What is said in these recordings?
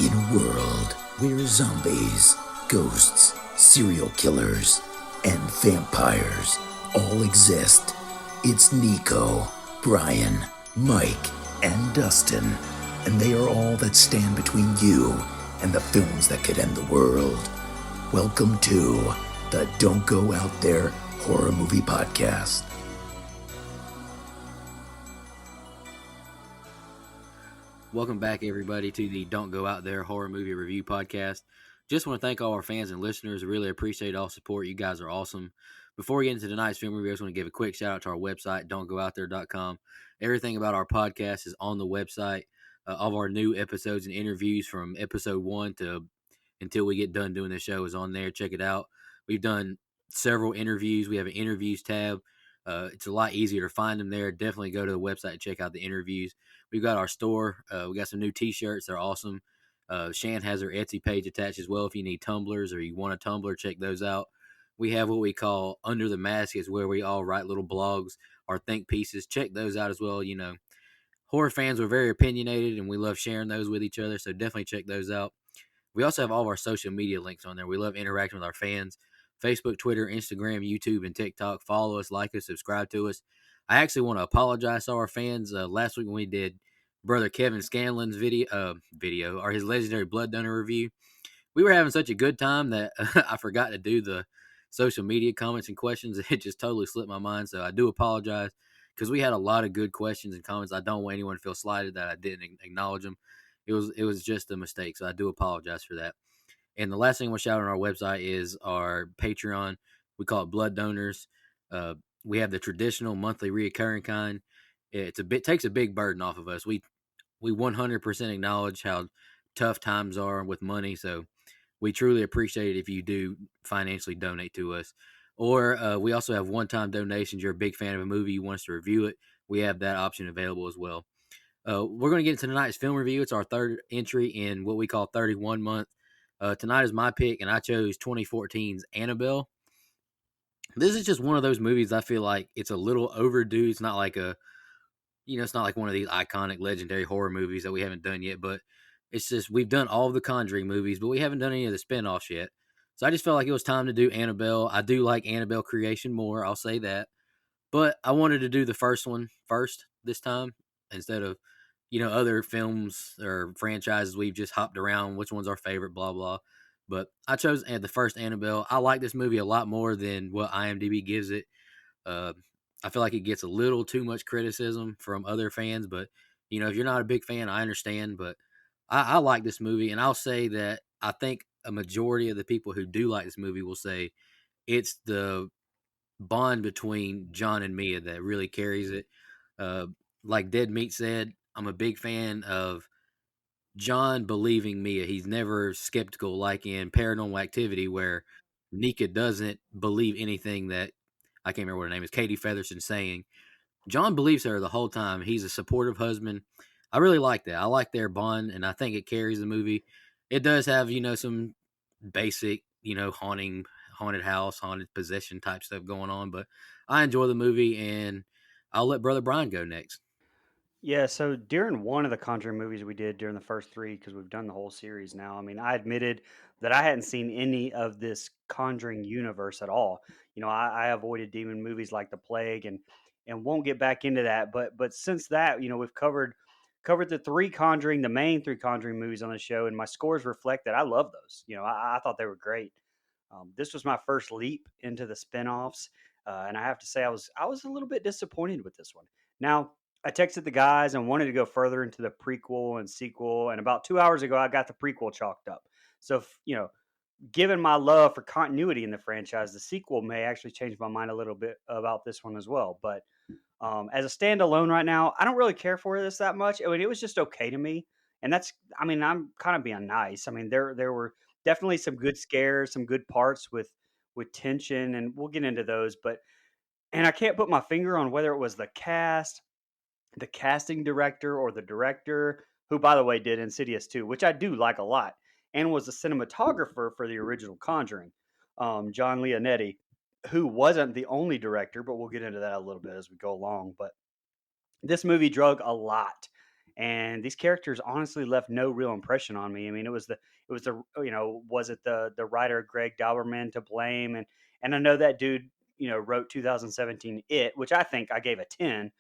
In a world where zombies, ghosts, serial killers, and vampires all exist, it's Nico, Brian, Mike, and Dustin, and they are all that stand between you and the films that could end the world. Welcome to the Don't Go Out There Horror Movie Podcast. Welcome back, everybody, to the Don't Go Out There Horror Movie Review Podcast. Just want to thank all our fans and listeners. I really appreciate all support. You guys are awesome. Before we get into tonight's film review, I just want to give a quick shout out to our website, don'tgoouthere.com. Everything about our podcast is on the website. All of our new episodes and interviews from episode 1 to until we get done doing the show is on there. Check it out. We've done several interviews. We have an interviews tab. It's a lot easier to find them there. Definitely go to the website and check out the interviews. We've got our store. We got some new t-shirts. They're awesome. Shan has her Etsy page attached as well. If you need tumblers or you want a tumbler, check those out. We have what we call Under the Mask, is where we all write little blogs or think pieces. Check those out as well. You know, horror fans are very opinionated, and we love sharing those with each other, so definitely check those out. We also have all of our social media links on there. We love interacting with our fans. Facebook, Twitter, Instagram, YouTube, and TikTok. Follow us, like us, subscribe to us. I actually want to apologize to our fans. Last week when we did Brother Kevin Scanlon's video or his legendary blood donor review, we were having such a good time that I forgot to do the social media comments and questions. It just totally slipped my mind. So I do apologize because we had a lot of good questions and comments. I don't want anyone to feel slighted that I didn't acknowledge them. It was just a mistake. So I do apologize for that. And the last thing we'll shout on our website is our Patreon. We call it Blood Donors. We have the traditional monthly reoccurring kind. Takes a big burden off of us. We 100% acknowledge how tough times are with money, so we truly appreciate it if you do financially donate to us. Or we also have one-time donations. You're a big fan of a movie, you want us to review it, we have that option available as well. We're going to get into tonight's film review. It's our third entry in what we call 31 month. Tonight is my pick, and I chose 2014's Annabelle. This is just one of those movies I feel like it's a little overdue. It's not like it's not like one of these iconic, legendary horror movies that we haven't done yet, but it's just we've done all of the Conjuring movies, but we haven't done any of the spinoffs yet. So I just felt like it was time to do Annabelle. I do like Annabelle Creation more, I'll say that. But I wanted to do the first one first this time instead of, other films or franchises we've just hopped around. Which one's our favorite, blah, blah. But I chose the first Annabelle. I like this movie a lot more than what IMDb gives it. Uh, I feel like it gets a little too much criticism from other fans. But, if you're not a big fan, I understand. But I like this movie. And I'll say that I think a majority of the people who do like this movie will say it's the bond between John and Mia that really carries it. Uh, like Dead Meat said, I'm a big fan of John believing Mia. He's never skeptical, like in Paranormal Activity, where Nika doesn't believe anything that I can't remember what her name is, Katie Featherston saying. John believes her the whole time. He's a supportive husband. I really like that. I like their bond, and I think it carries the movie. It does have, some basic, haunted house, haunted possession type stuff going on, but I enjoy the movie, and I'll let Brother Brian go next. Yeah, so during one of the Conjuring movies we did during the first three, because we've done the whole series now, I mean, I admitted that I hadn't seen any of this Conjuring universe at all. I avoided demon movies like The Plague and won't get back into that. But since that, we've covered the main three Conjuring movies on the show, and my scores reflect that I love those. I thought they were great. This was my first leap into the spinoffs, and I have to say I was a little bit disappointed with this one. Now, I texted the guys and wanted to go further into the prequel and sequel. And about 2 hours ago, I got the prequel chalked up. So, given my love for continuity in the franchise, the sequel may actually change my mind a little bit about this one as well. But as a standalone right now, I don't really care for this that much. I mean, it was just okay to me. And I'm kind of being nice. I mean, there were definitely some good scares, some good parts with tension, and we'll get into those. And I can't put my finger on whether it was the cast, the casting director, or the director, who, by the way, did Insidious 2, which I do like a lot, and was the cinematographer for the original Conjuring, John Leonetti, who wasn't the only director, but we'll get into that a little bit as we go along. But this movie drug a lot. and these characters honestly left no real impression on me. I mean, it was the was it the writer Greg Dauberman to blame? And I know that dude wrote 2017 It, which I think I gave a 10.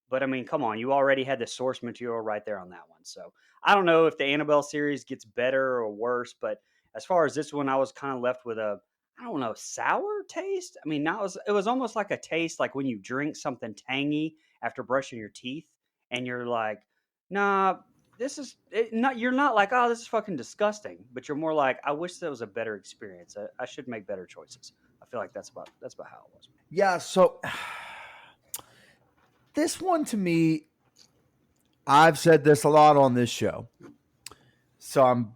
But I mean, come on, you already had the source material right there on that one. So I don't know if the Annabelle series gets better or worse, but as far as this one, I was kind of left with a, I don't know, sour taste. I mean, it was almost like a taste like when you drink something tangy after brushing your teeth, and you're like, nah, not. You're not like, oh, this is fucking disgusting, but you're more like, I wish that was a better experience. I should make better choices. I feel like that's about how it was. Yeah, so this one to me, I've said this a lot on this show. So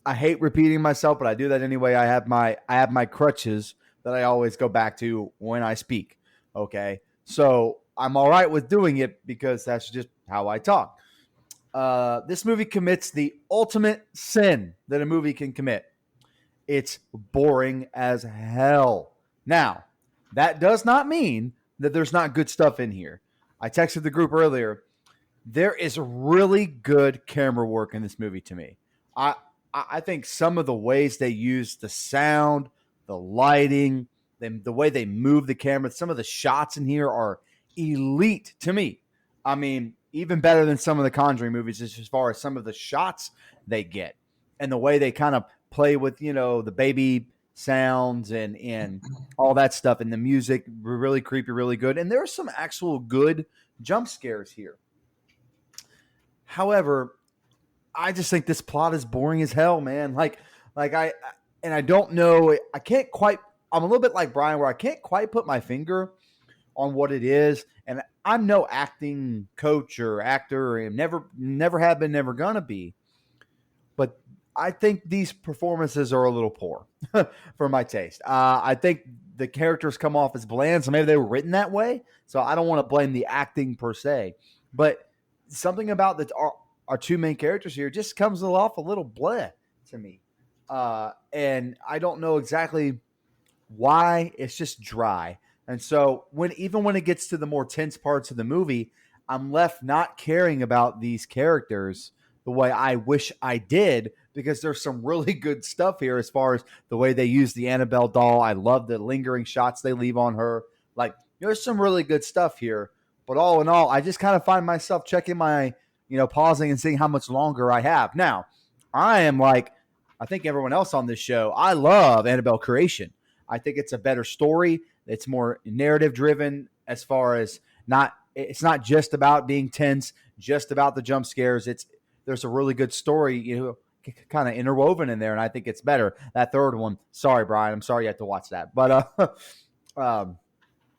I hate repeating myself, but I do that anyway. I have my crutches that I always go back to when I speak. Okay. So I'm all right with doing it because that's just how I talk. This movie commits the ultimate sin that a movie can commit. It's boring as hell. Now, that does not mean that there's not good stuff in here. I texted the group earlier. There is really good camera work in this movie to me. I I think some of the ways they use the sound, the lighting, the way they move the camera, some of the shots in here are elite to me. I mean, even better than some of the Conjuring movies as far as some of the shots they get and the way they kind of play with, the baby sounds and all that stuff and the music really creepy, really good. And there are some actual good jump scares here. However, I just think this plot is boring as hell, man. And I don't know. I can't quite. I'm a little bit like Brian, where I can't quite put my finger on what it is. And I'm no acting coach or actor, and never have been, never gonna be. But I think these performances are a little poor for my taste. I think the characters come off as bland, so maybe they were written that way. So I don't want to blame the acting per se, but something about our two main characters here just comes off a little bleh to me. And I don't know exactly why. It's just dry. And so even when it gets to the more tense parts of the movie, I'm left not caring about these characters the way I wish I did, because there's some really good stuff here as far as the way they use the Annabelle doll. I love the lingering shots they leave on her. Like, there's some really good stuff here. But all in all, I just kind of find myself checking pausing and seeing how much longer I have. Now, I am like, I think everyone else on this show, I love Annabelle Creation. I think it's a better story. It's more narrative driven as far as it's not just about being tense, just about the jump scares. There's a really good story, kind of interwoven in there, and I think it's better. That third one, sorry, Brian, I'm sorry you had to watch that. But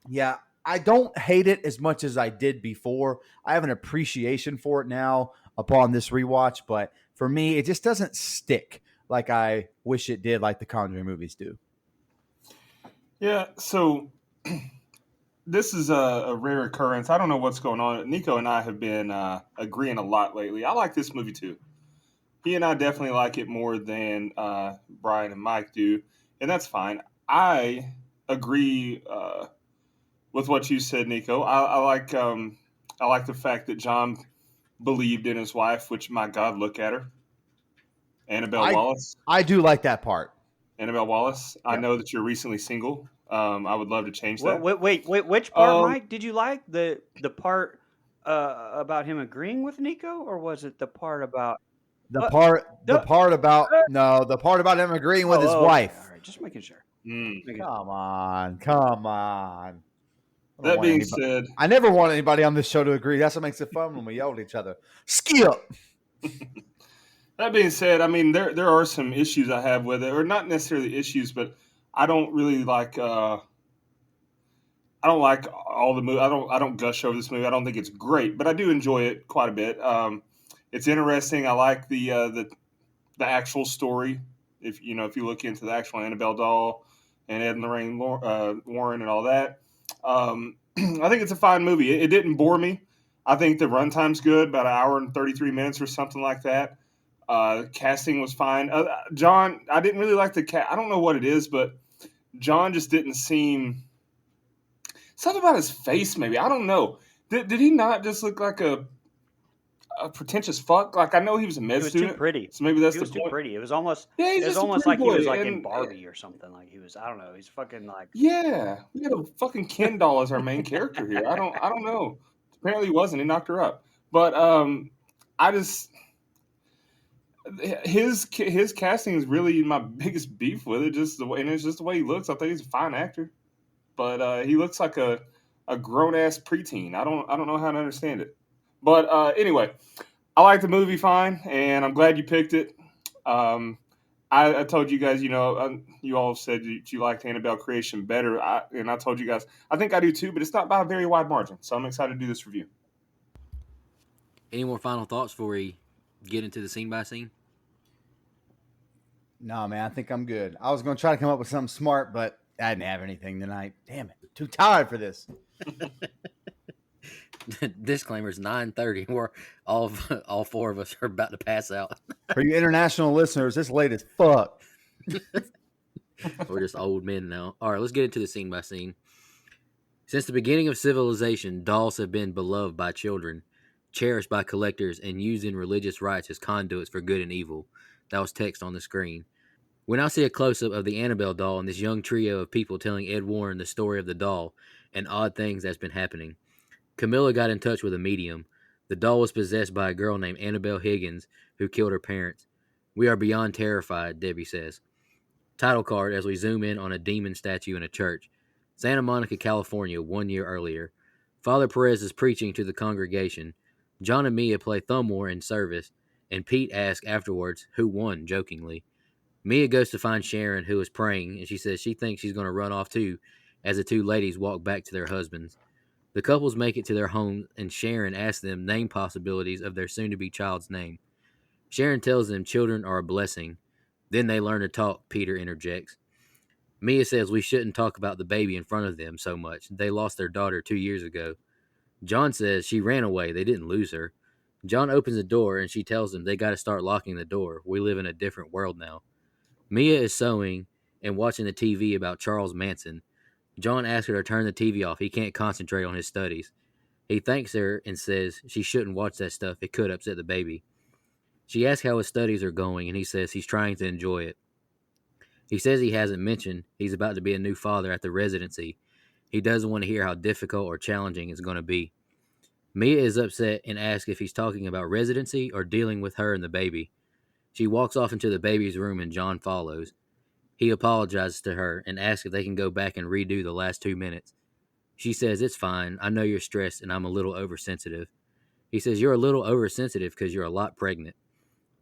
yeah, I don't hate it as much as I did before. I have an appreciation for it now upon this rewatch, but for me, it just doesn't stick like I wish it did, like the Conjuring movies do. Yeah, so this is a rare occurrence. I don't know what's going on. Nico and I have been agreeing a lot lately. I like this movie too. He and I definitely like it more than Brian and Mike do, and that's fine. I agree with what you said, Nico. I like the fact that John believed in his wife, which, my God, look at her, Annabelle Wallace. I do like that part. Annabelle Wallace. I Yep. know that you're recently single. I would love to change that. Wait, which part, Mike? Did you like the part about him agreeing with Nico, or was it the part about the part about him agreeing with his wife? Okay. All right, just making sure. Come on. That being said, I never want anybody on this show to agree. That's what makes it fun when we yell at each other. Skip. That being said, I mean there are some issues I have with it, or not necessarily issues, but I don't really like. I don't like all the movie. I don't gush over this movie. I don't think it's great, but I do enjoy it quite a bit. It's interesting. I like the actual story. If you look into the actual Annabelle doll and Ed and Lorraine Warren and all that, I think it's a fine movie. It didn't bore me. I think the runtime's good, about an hour and 33 minutes or something like that. Casting was fine. John, I didn't really like the cat. I don't know what it is, but John just didn't seem something about his face. Maybe I don't know. Did he not just look like a a pretentious fuck. Like I know he was a med He was too student, pretty. so maybe that's He the was too point. pretty. Yeah, he's It was just a almost pretty like he boy, was like in and Barbie or something. Like he was, I don't know. He's fucking like, yeah, we had a fucking Ken doll as our main character here. I don't know. Apparently, he wasn't. He knocked her up. But I just his casting is really my biggest beef with it. Just the way, and it's just the way he looks. I think he's a fine actor, but he looks like a grown ass preteen. I don't know how to understand it. But anyway, I like the movie fine, and I'm glad you picked it. Um, I told you guys, you all said you liked Annabelle Creation better, and I told you guys I think I do too, but it's not by a very wide margin. So I'm excited to do this review. Any more final thoughts before we get into the scene by scene? No, man, I think I'm good. I was going to try to come up with something smart, but I didn't have anything tonight. Damn it. Too tired for this. Disclaimer: it's 9:30. We're all four of us are about to pass out. For you international listeners, it's late as fuck. We're just old men now. All right, let's get into the scene by scene. Since the beginning of civilization, dolls have been beloved by children, cherished by collectors, and used in religious rites as conduits for good and evil. That was text on the screen. We now see a close-up of the Annabelle doll and this young trio of people telling Ed Warren the story of the doll and odd things that's been happening. Camilla got in touch with a medium. The doll was possessed by a girl named Annabelle Higgins, who killed her parents. We are beyond terrified, Debbie says. Title card as we zoom in on a demon statue in a church. Santa Monica, California, 1 year earlier. Father Perez is preaching to the congregation. John and Mia play thumb war in service, and Pete asks afterwards who won, jokingly. Mia goes to find Sharon, who is praying, and she says she thinks she's going to run off too, as the two ladies walk back to their husbands. The couples make it to their home, and Sharon asks them name possibilities of their soon-to-be child's name. Sharon tells them children are a blessing. Then they learn to talk, Peter interjects. Mia says we shouldn't talk about the baby in front of them so much. They lost their daughter 2 years ago. John says she ran away. They didn't lose her. John opens the door, and she tells them they got to start locking the door. We live in a different world now. Mia is sewing and watching the TV about Charles Manson. John asks her to turn the TV off. He can't concentrate on his studies. He thanks her and says she shouldn't watch that stuff. It could upset the baby. She asks how his studies are going, and he says he's trying to enjoy it. He says he hasn't mentioned he's about to be a new father at the residency. He doesn't want to hear how difficult or challenging it's going to be. Mia is upset and asks if he's talking about residency or dealing with her and the baby. She walks off into the baby's room and John follows. He apologizes to her and asks if they can go back and redo the last 2 minutes. She says, it's fine. I know you're stressed and I'm a little oversensitive. He says, you're a little oversensitive because you're a lot pregnant.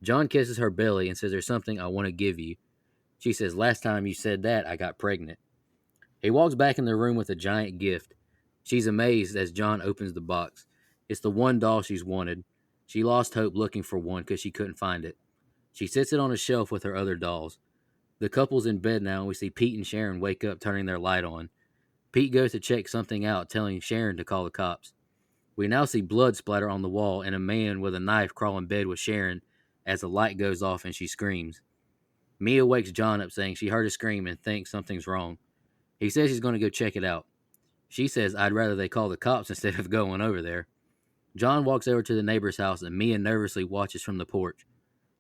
John kisses her belly and says, there's something I want to give you. She says, last time you said that, I got pregnant. He walks back in the room with a giant gift. She's amazed as John opens the box. It's the one doll she's wanted. She lost hope looking for one because she couldn't find it. She sits it on a shelf with her other dolls. The couple's in bed now, and we see Pete and Sharon wake up turning their light on. Pete goes to check something out, telling Sharon to call the cops. We now see blood splatter on the wall and a man with a knife crawl in bed with Sharon as the light goes off and she screams. Mia wakes John up saying she heard a scream and thinks something's wrong. He says he's going to go check it out. She says I'd rather they call the cops instead of going over there. John walks over to the neighbor's house and Mia nervously watches from the porch.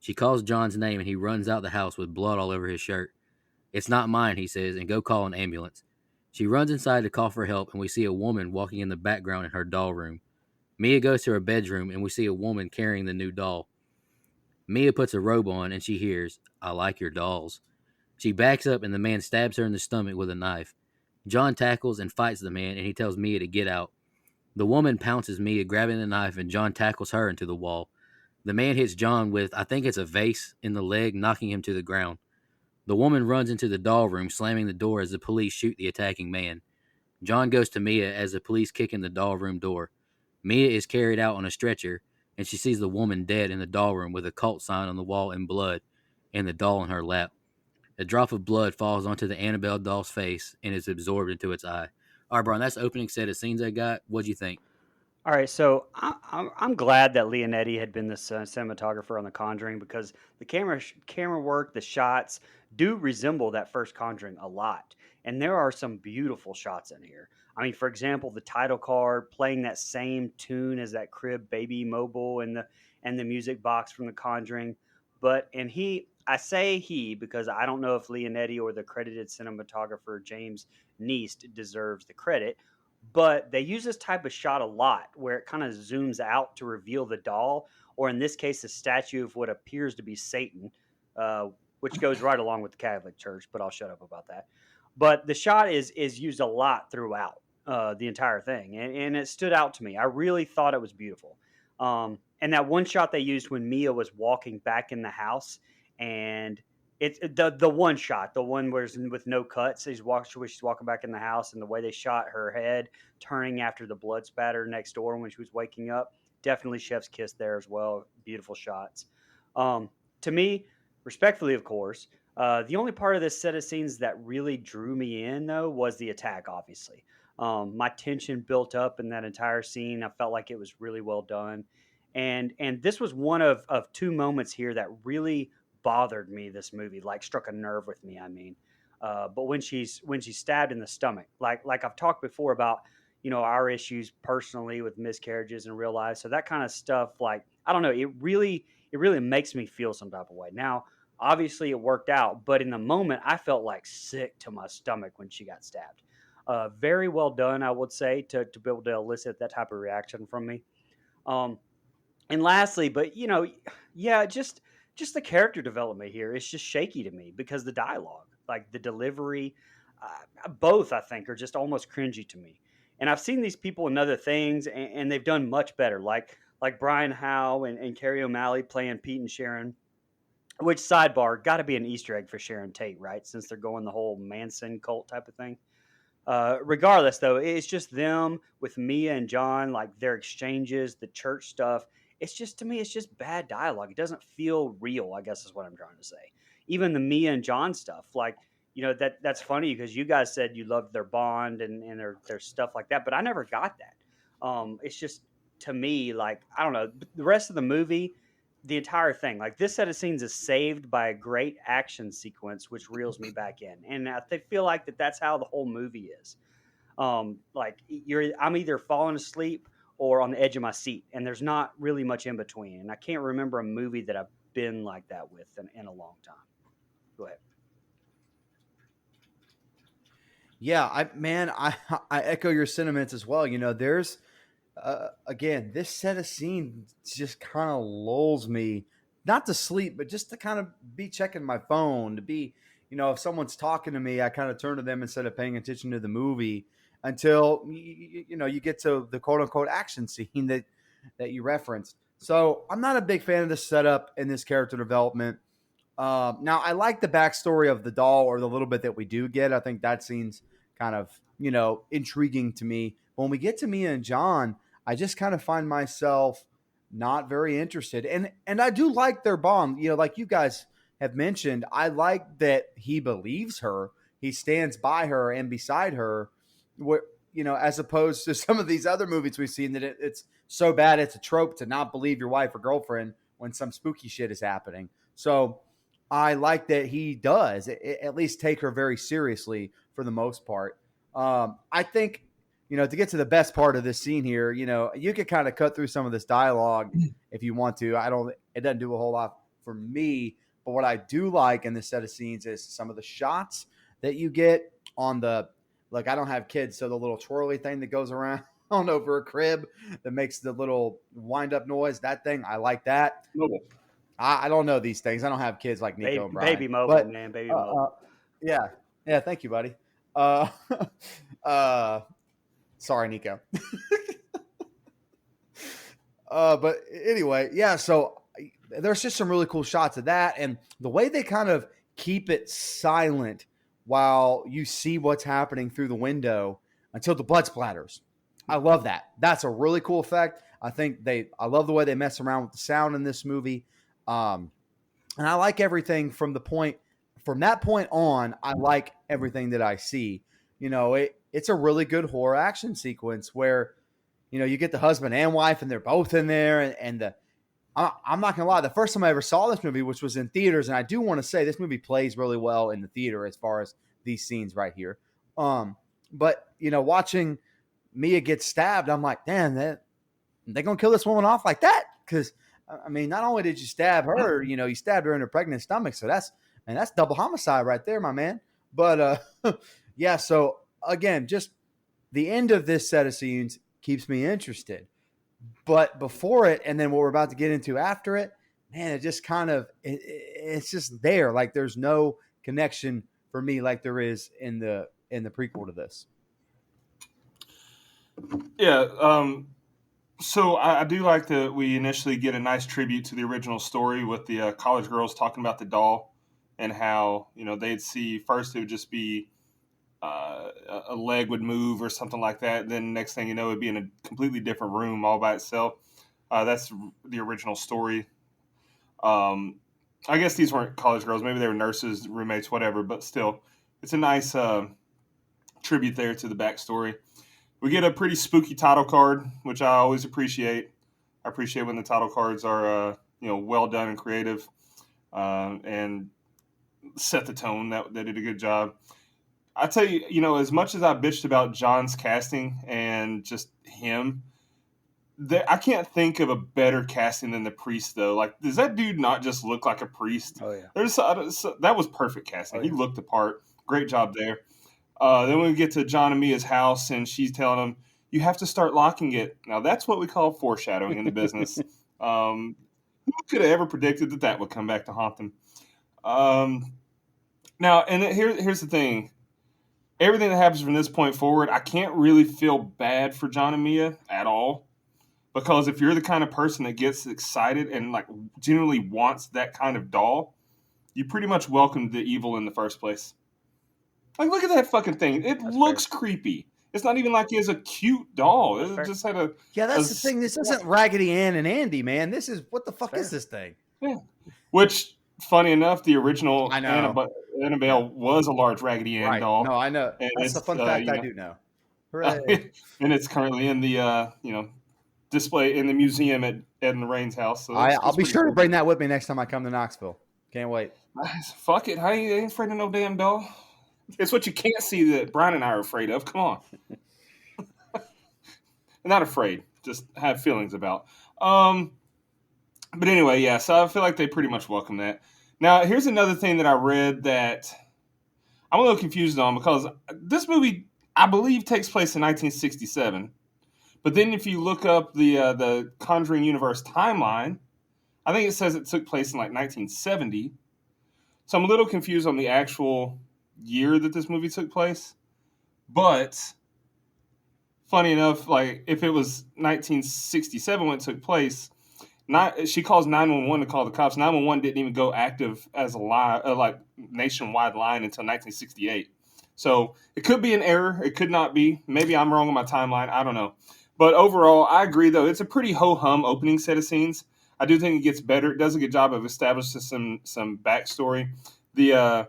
She calls John's name and he runs out the house with blood all over his shirt. It's not mine, he says, and go call an ambulance. She runs inside to call for help and we see a woman walking in the background in her doll room. Mia goes to her bedroom and we see a woman carrying the new doll. Mia puts a robe on and she hears, I like your dolls. She backs up and the man stabs her in the stomach with a knife. John tackles and fights the man and he tells Mia to get out. The woman pounces Mia, grabbing the knife, and John tackles her into the wall. The man hits John with, I think it's a vase, in the leg, knocking him to the ground. The woman runs into the doll room, slamming the door as the police shoot the attacking man. John goes to Mia as the police kick in the doll room door. Mia is carried out on a stretcher, and she sees the woman dead in the doll room with a cult sign on the wall in blood and the doll in her lap. A drop of blood falls onto the Annabelle doll's face and is absorbed into its eye. All right, Brian, that's the opening set of scenes I got. What'd you think? all right, so I'm glad that Leonetti had been the cinematographer on The Conjuring because the camera work, the shots do resemble that first Conjuring a lot, and there are some beautiful shots in here. I mean, for example, the title card playing that same tune as that Crib Baby Mobile and the music box from The Conjuring. But and I say he because I don't know if Leonetti or the credited cinematographer James Neist deserves the credit. But they use this type of shot a lot where it kind of zooms out to reveal the doll, or in this case, a statue of what appears to be Satan, uh, which goes right along with the Catholic Church. But I'll shut up about that. But the shot is used a lot throughout the entire thing, and it stood out to me. I really thought it was beautiful. And that one shot they used when Mia was walking back in the house, and it's the one shot, the one where it's with no cuts. She's walking back in the house, and the way they shot her head turning after the blood spatter next door when she was waking up, definitely chef's kiss there as well. Beautiful shots. To me, respectfully, of course, the only part of this set of scenes that really drew me in, though, was the attack, obviously. My tension built up in that entire scene. I felt like it was really well done. And this was one of two moments here that really bothered me. This movie, like, struck a nerve with me. I mean, but when she's stabbed in the stomach, like I've talked before about, our issues personally with miscarriages in real life. So that kind of stuff, like, I don't know, it really makes me feel some type of way. Now, obviously, it worked out, but in the moment, I felt like sick to my stomach when she got stabbed. Very well done, I would say, to be able to elicit that type of reaction from me. Um, and lastly, but yeah, just the character development here is just shaky to me because the dialogue, like the delivery, both I think are just almost cringy to me. And I've seen these people in other things, and they've done much better, like Brian Howe and Carrie O'Malley playing Pete and Sharon. Which, sidebar, got to be an Easter egg for Sharon Tate, right? Since they're going the whole Manson cult type of thing. Regardless, though, it's just them with Mia and John, like their exchanges, the church stuff. It's just, to me, it's just bad dialogue. It doesn't feel real, I guess is what I'm trying to say. Even the Mia and John stuff, like, that's funny because you guys said you loved their bond and their stuff like that, but I never got that. It's just, to me, like, I don't know, the rest of the movie, the entire thing, like this set of scenes is saved by a great action sequence which reels me back in, and feel like that's how the whole movie is. Like, I'm either falling asleep or on the edge of my seat, and there's not really much in between, and I can't remember a movie that I've been like that with in a long time. Go ahead. Yeah, I echo your sentiments as well. There's again, this set of scenes just kind of lulls me, not to sleep, but just to kind of be checking my phone, to be, if someone's talking to me, I kind of turn to them instead of paying attention to the movie until you get to the quote unquote action scene that you referenced. So I'm not a big fan of this setup and this character development. Now, I like the backstory of the doll, or the little bit that we do get. I think that scene's kind of, intriguing to me. But when we get to Mia and John, I just kind of find myself not very interested. And I do like their bond. Like you guys have mentioned, I like that he believes her. He stands by her and beside her, as opposed to some of these other movies we've seen that it's so bad it's a trope to not believe your wife or girlfriend when some spooky shit is happening. So I like that he does at least take her very seriously for the most part. I think, to get to the best part of this scene here, you could kind of cut through some of this dialogue if you want to. It doesn't do a whole lot for me, but what I do like in this set of scenes is some of the shots that you get on I don't have kids, so the little twirly thing that goes around on over a crib that makes the little wind up noise, that thing, I like that. Mobile. I don't know these things. I don't have kids like Nico and Brian. Baby mobile, but, man. Baby mobile. Yeah. Thank you, buddy. Sorry, Nico. But anyway, yeah. So there's just some really cool shots of that, and the way they kind of keep it silent while you see what's happening through the window until the blood splatters. I love that. That's a really cool effect. I love the way they mess around with the sound in this movie. And I like everything from that point on. I like everything that I see. It's a really good horror action sequence where, you get the husband and wife and they're both in there. I'm not going to lie. The first time I ever saw this movie, which was in theaters, and I do want to say this movie plays really well in the theater as far as these scenes right here. But watching Mia get stabbed, I'm like, damn, they gonna kill this woman off like that? Because I mean, not only did you stab her, you stabbed her in her pregnant stomach. So that's double homicide right there, my man. But yeah. So again, just the end of this set of scenes keeps me interested. But before it, and then what we're about to get into after it, man, it just kind of it's just there. Like there's no connection for me, like there is in the prequel to this. Yeah. So I do like that we initially get a nice tribute to the original story with the college girls talking about the doll and how they'd see first it would just be a leg would move or something like that. Then next thing you know, it'd be in a completely different room all by itself. That's the original story. I guess these weren't college girls. Maybe they were nurses, roommates, whatever. But still, it's a nice tribute there to the backstory. We get a pretty spooky title card, which I always appreciate. I appreciate when the title cards are well done and creative, and set the tone. That they did a good job. I tell you, as much as I bitched about John's casting and just him, I can't think of a better casting than the priest, though. Like, does that dude not just look like a priest? Oh yeah. That was perfect casting. Oh, He yeah. looked the part. Great job there. Then we get to John and Mia's house, and she's telling him, "You have to start locking it." Now, that's what we call foreshadowing in the business. Who could have ever predicted that would come back to haunt them? Now, and here's the thing. Everything that happens from this point forward, I can't really feel bad for John and Mia at all. Because if you're the kind of person that gets excited and like genuinely wants that kind of doll, you pretty much welcomed the evil in the first place. Like, look at that fucking thing. It That's looks fair. creepy. It's not even like he has a cute doll. That's It fair. just had a Yeah, that's a the thing. This isn't Raggedy Ann and Andy, man. This is what the fuck fair. is this thing? yeah. Which, funny enough, the original I know. Annabelle was a large Raggedy Ann Right. doll. No, I know. And That's the it's fun fact I do know. Hooray. and it's currently in the display in the museum at Ed and Lorraine's house. So I'll be pretty sure to cool. bring that with me next time I come to Knoxville. Can't wait. Fuck it. I ain't afraid of no damn doll. It's what you can't see that Brian and I are afraid of. Come on. Not afraid. Just have feelings about. But anyway, yeah. So I feel like they pretty much welcome that. Now, here's another thing that I read that I'm a little confused on because this movie, I believe, takes place in 1967. But then if you look up the Conjuring universe timeline, I think it says it took place in like 1970. So I'm a little confused on the actual year that this movie took place. But funny enough, like if it was 1967 when it took place, she calls 911 to call the cops. 911 didn't even go active as a line, like nationwide line until 1968. So it could be an error. It could not be. Maybe I'm wrong on my timeline. I don't know. But overall, I agree, though. It's a pretty ho-hum opening set of scenes. I do think it gets better. It does a good job of establishing some backstory. The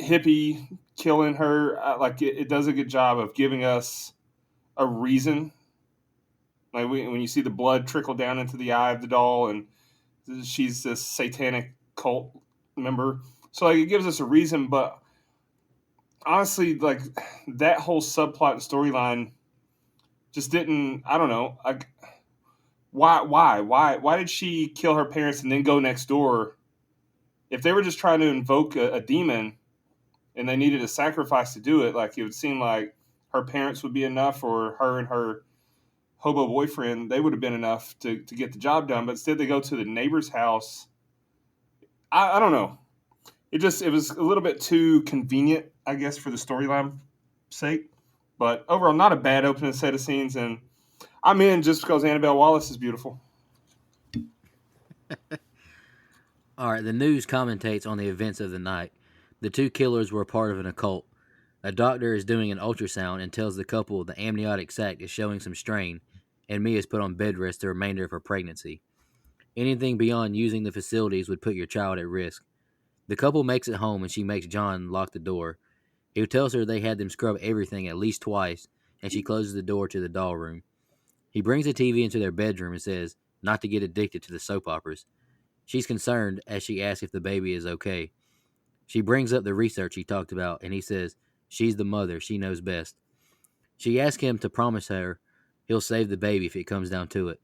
hippie killing her, it does a good job of giving us a reason. Like when you see the blood trickle down into the eye of the doll, and she's this satanic cult member. So like it gives us a reason, but honestly, like that whole subplot and storyline just didn't. I don't know. Like why did she kill her parents and then go next door? If they were just trying to invoke a demon and they needed a sacrifice to do it, like it would seem like her parents would be enough, or her and her hobo boyfriend, they would have been enough to get the job done. But instead they go to the neighbor's house. I don't know. It was a little bit too convenient, I guess, for the storyline sake. But overall, not a bad opening set of scenes, and I'm in just because Annabelle Wallace is beautiful. All right, the news commentates on the events of the night. The two killers were part of an occult. A doctor is doing an ultrasound and tells the couple the amniotic sac is showing some strain, and Mia is put on bed rest the remainder of her pregnancy. Anything beyond using the facilities would put your child at risk. The couple makes it home, and she makes John lock the door. He tells her they had them scrub everything at least twice, and she closes the door to the doll room. He brings the TV into their bedroom and says not to get addicted to the soap operas. She's concerned as she asks if the baby is okay. She brings up the research he talked about, and he says, She's the mother. She knows best. She asks him to promise her he'll save the baby if it comes down to it.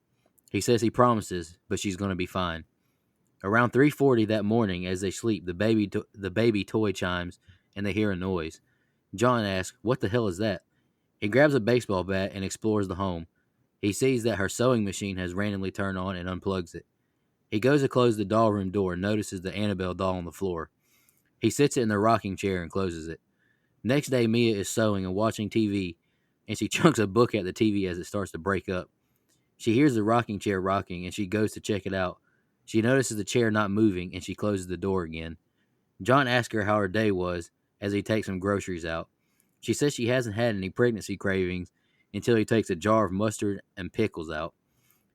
He says he promises, but she's going to be fine. Around 3:40 that morning, as they sleep, the baby toy chimes, and they hear a noise. John asks, "What the hell is that?" He grabs a baseball bat and explores the home. He sees that her sewing machine has randomly turned on and unplugs it. He goes to close the doll room door and notices the Annabelle doll on the floor. He sits it in the rocking chair and closes it. Next day, Mia is sewing and watching TV, and she chunks a book at the TV as it starts to break up. She hears the rocking chair rocking, and she goes to check it out. She notices the chair not moving, and she closes the door again. John asks her how her day was as he takes some groceries out. She says she hasn't had any pregnancy cravings until he takes a jar of mustard and pickles out.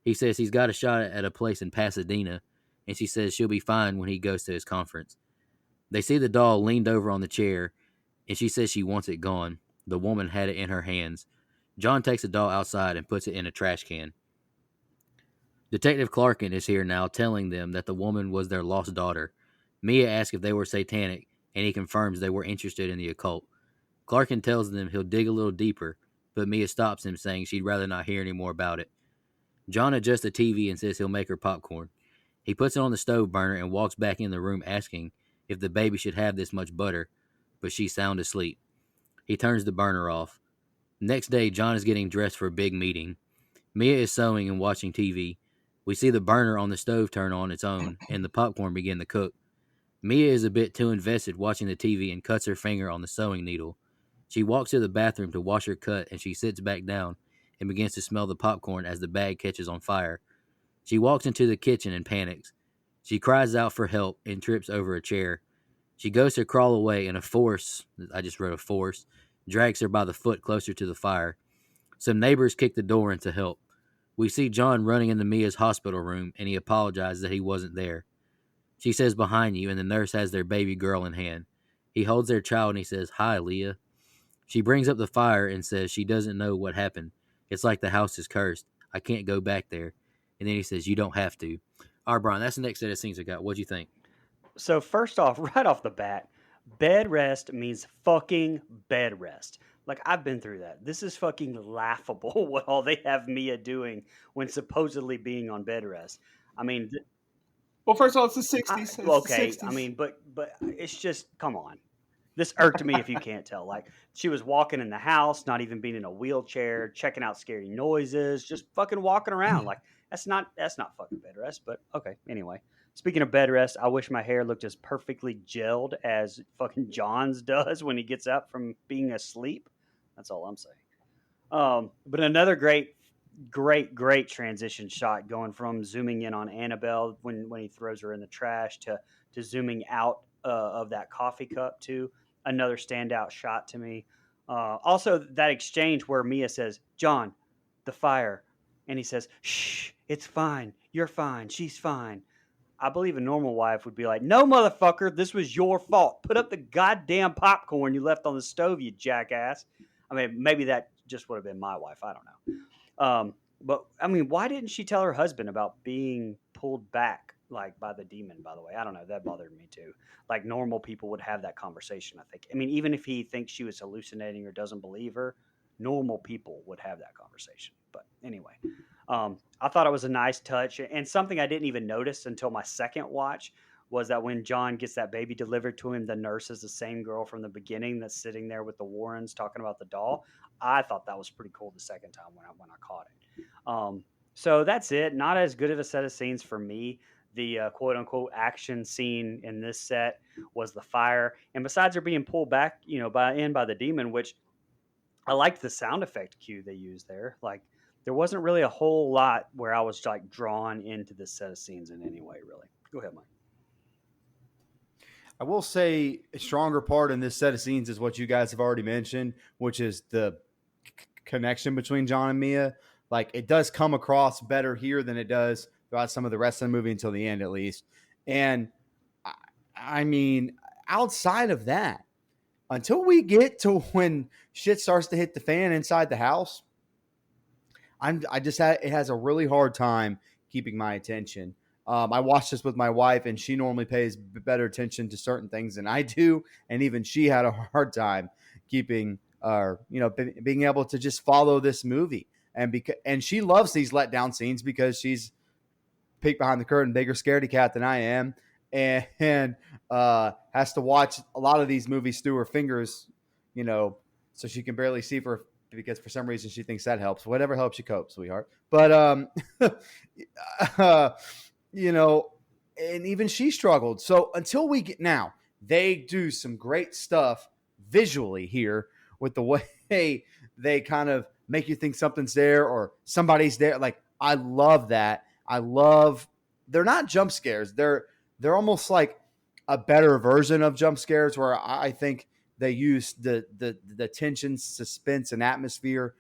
He says he's got a shot at a place in Pasadena, and she says she'll be fine when he goes to his conference. They see the doll leaned over on the chair, and she says she wants it gone. The woman had it in her hands. John takes the doll outside and puts it in a trash can. Detective Clarkin is here now, telling them that the woman was their lost daughter. Mia asks if they were satanic, and he confirms they were interested in the occult. Clarkin tells them he'll dig a little deeper, but Mia stops him, saying she'd rather not hear any more about it. John adjusts the TV and says he'll make her popcorn. He puts it on the stove burner and walks back in the room, asking if the baby should have this much butter, but she's sound asleep. He turns the burner off. Next day, John is getting dressed for a big meeting. Mia is sewing and watching TV. We see the burner on the stove turn on its own, and the popcorn begin to cook. Mia is a bit too invested watching the TV and cuts her finger on the sewing needle. She walks to the bathroom to wash her cut, and she sits back down and begins to smell the popcorn as the bag catches on fire. She walks into the kitchen and panics. She cries out for help and trips over a chair. She goes to crawl away, and a force drags her by the foot closer to the fire. Some neighbors kick the door in to help. We see John running into Mia's hospital room, and he apologizes that he wasn't there. She says, "Behind you," and the nurse has their baby girl in hand. He holds their child and he says, "Hi, Leah." She brings up the fire and says she doesn't know what happened. It's like the house is cursed. I can't go back there. And then he says, "You don't have to." All right, Brian, that's the next set of scenes I got. What'd you think? So first off, right off the bat, bed rest means fucking bed rest. Like I've been through that. This is fucking laughable what all they have Mia doing when supposedly being on bed rest. I mean, Well, first of all, it's the 60s. It's okay. the 60s. I mean, but it's just come on. This irked me if you can't tell. Like she was walking in the house, not even being in a wheelchair, checking out scary noises, just fucking walking around. Like that's not fucking bed rest. But okay, anyway. Speaking of bed rest, I wish my hair looked as perfectly gelled as fucking John's does when he gets up from being asleep. That's all I'm saying. But another great transition shot going from zooming in on Annabelle when he throws her in the trash to zooming out of that coffee cup to another standout shot to me. Also, that exchange where Mia says, "John, the fire," and he says, "Shh, it's fine. You're fine. She's fine." I believe a normal wife would be like, "No, motherfucker, this was your fault. Put up the goddamn popcorn you left on the stove, you jackass." I mean, maybe that just would have been my wife. I don't know. But I mean, why didn't she tell her husband about being pulled back like by the demon? By the way, I don't know. That bothered me too. Like normal people would have that conversation. I think. I mean, even if he thinks she was hallucinating or doesn't believe her, normal people would have that conversation. But anyway, I thought it was a nice touch and something I didn't even notice until my second watch was that when John gets that baby delivered to him, the nurse is the same girl from the beginning that's sitting there with the Warrens talking about the doll. I thought that was pretty cool the second time when I caught it. So that's it. Not as good of a set of scenes for me. The quote unquote action scene in this set was the fire, and besides her being pulled back, by the demon, which I liked the sound effect cue they used there. Like there wasn't really a whole lot where I was like drawn into this set of scenes in any way. Really, go ahead, Mike. I will say a stronger part in this set of scenes is what you guys have already mentioned, which is the connection between John and Mia. Like it does come across better here than it does throughout some of the rest of the movie until the end, at least. And I mean, outside of that, until we get to when shit starts to hit the fan inside the house, it has a really hard time keeping my attention. I watched this with my wife, and she normally pays better attention to certain things than I do, and even she had a hard time keeping, being able to just follow this movie. And she loves these letdown scenes because she's peek behind the curtain, bigger scaredy cat than I am, and has to watch a lot of these movies through her fingers, so she can barely see because for some reason she thinks that helps. Whatever helps you cope, sweetheart. But uh, you know, and even she struggled. So until we get now, they do some great stuff visually here with the way they kind of make you think something's there or somebody's there. Like I love that. I love they're not jump scares. They're almost like a better version of jump scares where I think they use the tension, suspense, and atmosphere,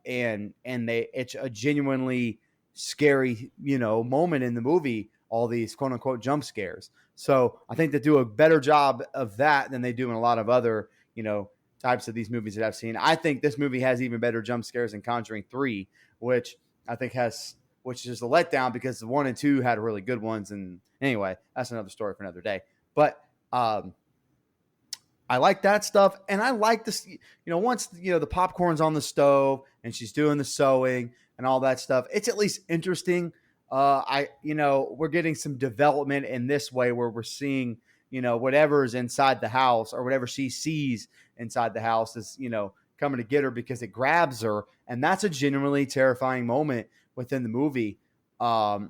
and it's a genuinely scary moment in the movie. All these quote unquote jump scares. So I think they do a better job of that than they do in a lot of other types of these movies that I've seen. I think this movie has even better jump scares than Conjuring 3, which I think which is a letdown because the 1 and 2 had really good ones. And anyway, that's another story for another day. But I like that stuff. And I like this, once, the popcorn's on the stove and she's doing the sewing and all that stuff, it's at least interesting. We're getting some development in this way where we're seeing, whatever's inside the house or whatever she sees inside the house is, coming to get her because it grabs her. And that's a genuinely terrifying moment within the movie. I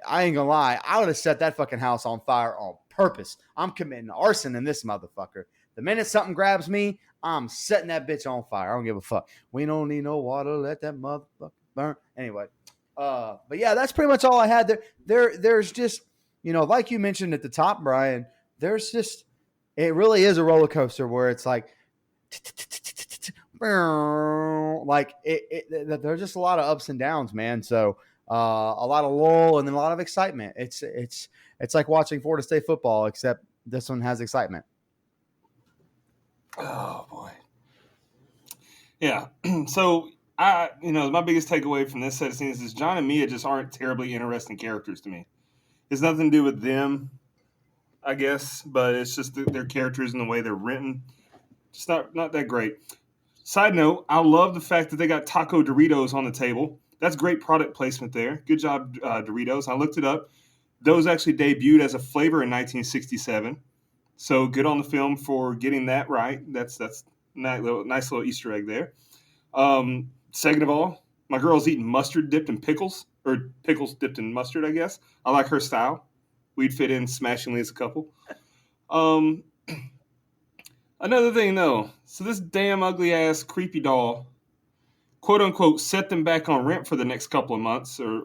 ain't gonna lie. I would have set that fucking house on fire on purpose. I'm committing arson in this motherfucker. The minute something grabs me, I'm setting that bitch on fire. I don't give a fuck. We don't need no water. Let that motherfucker burn. Anyway. But yeah, that's pretty much all I had there. There's just, like you mentioned at the top, Brian, there's just, it really is a roller coaster where it's like there's just a lot of ups and downs, man. So, a lot of lull and then a lot of excitement. It's like watching Florida State football, except this one has excitement. Oh boy. Yeah. So, my biggest takeaway from this set of scenes is John and Mia just aren't terribly interesting characters to me. It's nothing to do with them, I guess, but it's just their characters and the way they're written. Just not that great. Side note, I love the fact that they got taco Doritos on the table. That's great product placement there. Good job, Doritos. I looked it up. Those actually debuted as a flavor in 1967. So good on the film for getting that right. That's nice little Easter egg there. Second of all, my girl's eating mustard dipped in pickles, or pickles dipped in mustard, I guess. I like her style. We'd fit in smashingly as a couple. Another thing, though. So this damn ugly-ass creepy doll, quote-unquote, set them back on rent for the next couple of months. Or,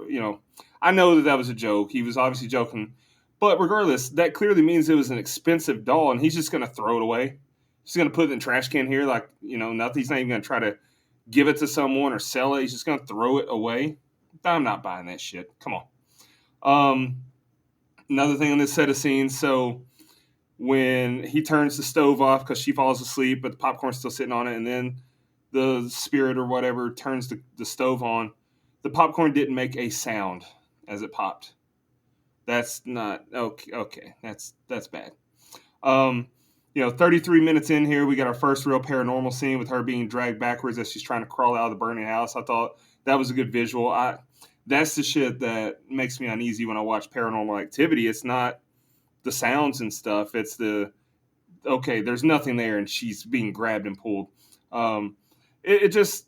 I know that was a joke. He was obviously joking. But regardless, that clearly means it was an expensive doll, and he's just going to throw it away. He's going to put it in the trash can here like, nothing. He's not even going to try to give it to someone or sell it. He's just going to throw it away. I'm not buying that shit. Come on. Another thing on this set of scenes, so when he turns the stove off because she falls asleep, but the popcorn's still sitting on it, and then the spirit or whatever turns the stove on, the popcorn didn't make a sound as it popped. That's not okay. That's bad. 33 minutes in here, we got our first real paranormal scene with her being dragged backwards as she's trying to crawl out of the burning house. I thought that was a good visual. That's the shit that makes me uneasy when I watch Paranormal Activity. It's not the sounds and stuff. It's there's nothing there and she's being grabbed and pulled. It just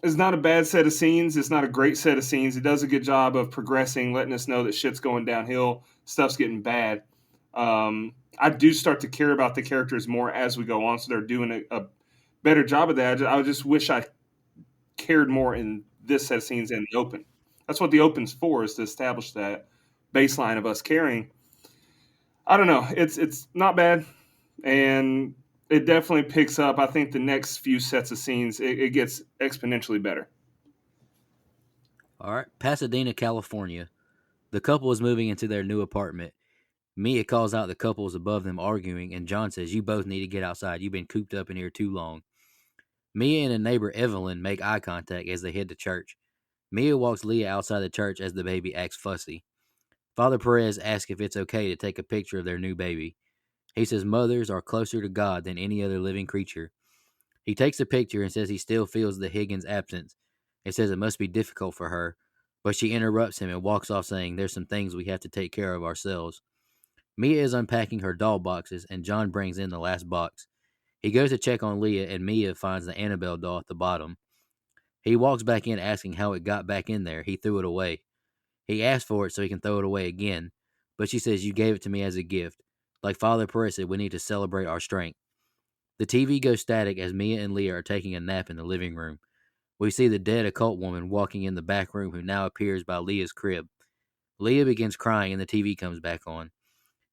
is not a bad set of scenes. It's not a great set of scenes. It does a good job of progressing, letting us know that shit's going downhill, stuff's getting bad. I do start to care about the characters more as we go on, so they're doing a better job of that. I just wish I cared more in this set of scenes in the open. That's what the open's for, is to establish that baseline of us caring. I don't know. It's not bad, and it definitely picks up. I think the next few sets of scenes, it gets exponentially better. All right. Pasadena, California. The couple is moving into their new apartment. Mia calls out the couples above them arguing, and John says, "You both need to get outside. You've been cooped up in here too long." Mia and a neighbor, Evelyn, make eye contact as they head to church. Mia walks Leah outside the church as the baby acts fussy. Father Perez asks if it's okay to take a picture of their new baby. He says mothers are closer to God than any other living creature. He takes a picture and says he still feels the Higgins absence. He says it must be difficult for her, but she interrupts him and walks off saying there's some things we have to take care of ourselves. Mia is unpacking her doll boxes, and John brings in the last box. He goes to check on Leah, and Mia finds the Annabelle doll at the bottom. He walks back in asking how it got back in there. He threw it away. He asked for it so he can throw it away again, but she says, "You gave it to me as a gift. Like Father Perez said, we need to celebrate our strength." The TV goes static as Mia and Leah are taking a nap in the living room. We see the dead occult woman walking in the back room who now appears by Leah's crib. Leah begins crying and the TV comes back on.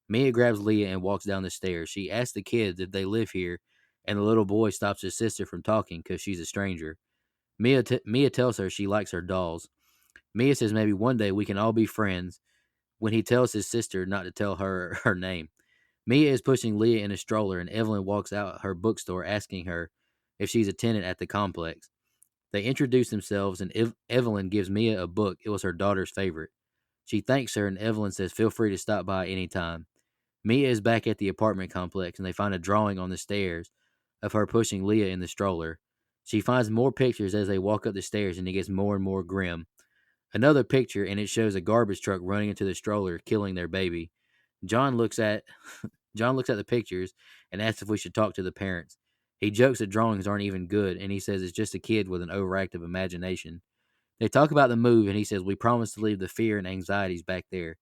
Mia grabs Leah and walks down the stairs. She asks the kids if they live here, and the little boy stops his sister from talking because she's a stranger. Mia tells her she likes her dolls. Mia says maybe one day we can all be friends when he tells his sister not to tell her her name. Mia is pushing Leah in a stroller, and Evelyn walks out her bookstore asking her if she's a tenant at the complex. They introduce themselves, and Evelyn gives Mia a book. It was her daughter's favorite. She thanks her, and Evelyn says feel free to stop by anytime. Mia is back at the apartment complex, and they find a drawing on the stairs of her pushing Leah in the stroller. She finds more pictures as they walk up the stairs, and it gets more and more grim. Another picture, and it shows a garbage truck running into the stroller, killing their baby. John looks at John looks at the pictures and asks if we should talk to the parents. He jokes that drawings aren't even good, and he says it's just a kid with an overactive imagination. They talk about the move, and he says we promise to leave the fear and anxieties back there.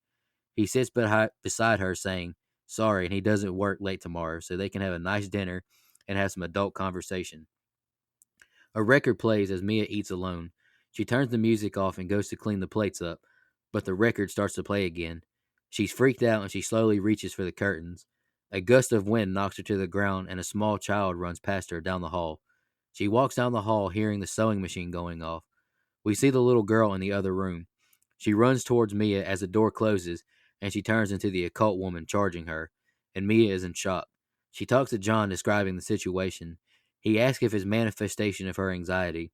He sits beside her, saying sorry, and he doesn't work late tomorrow, so they can have a nice dinner and have some adult conversation. A record plays as Mia eats alone. She turns the music off and goes to clean the plates up, but the record starts to play again. She's freaked out and she slowly reaches for the curtains. A gust of wind knocks her to the ground and a small child runs past her down the hall. She walks down the hall hearing the sewing machine going off. We see the little girl in the other room. She runs towards Mia as the door closes and she turns into the occult woman charging her, and Mia is in shock. She talks to John describing the situation. He asks if it's manifestation of her anxiety,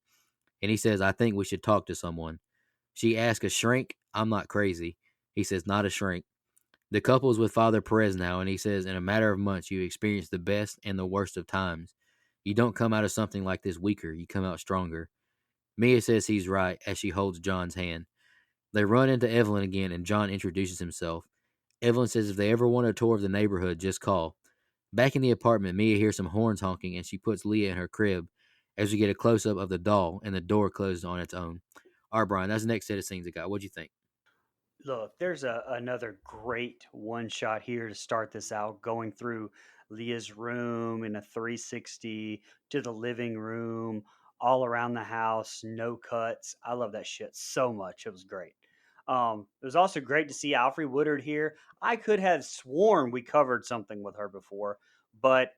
and he says, I think we should talk to someone. She asks, a shrink? I'm not crazy. He says, not a shrink. The couple's with Father Perez now, and he says, in a matter of months, you experience the best and the worst of times. You don't come out of something like this weaker, you come out stronger. Mia says he's right as she holds John's hand. They run into Evelyn again, and John introduces himself. Evelyn says if they ever want a tour of the neighborhood, just call. Back in the apartment, Mia hears some horns honking, and she puts Leah in her crib as we get a close-up of the doll, and the door closes on its own. All right, Brian, that's the next set of scenes I got. What'd you think? Look, there's another great one shot here to start this out, going through Leah's room in a 360 to the living room, all around the house, no cuts. I love that shit so much. It was great. It was also great to see Alfre Woodard here. I could have sworn we covered something with her before, but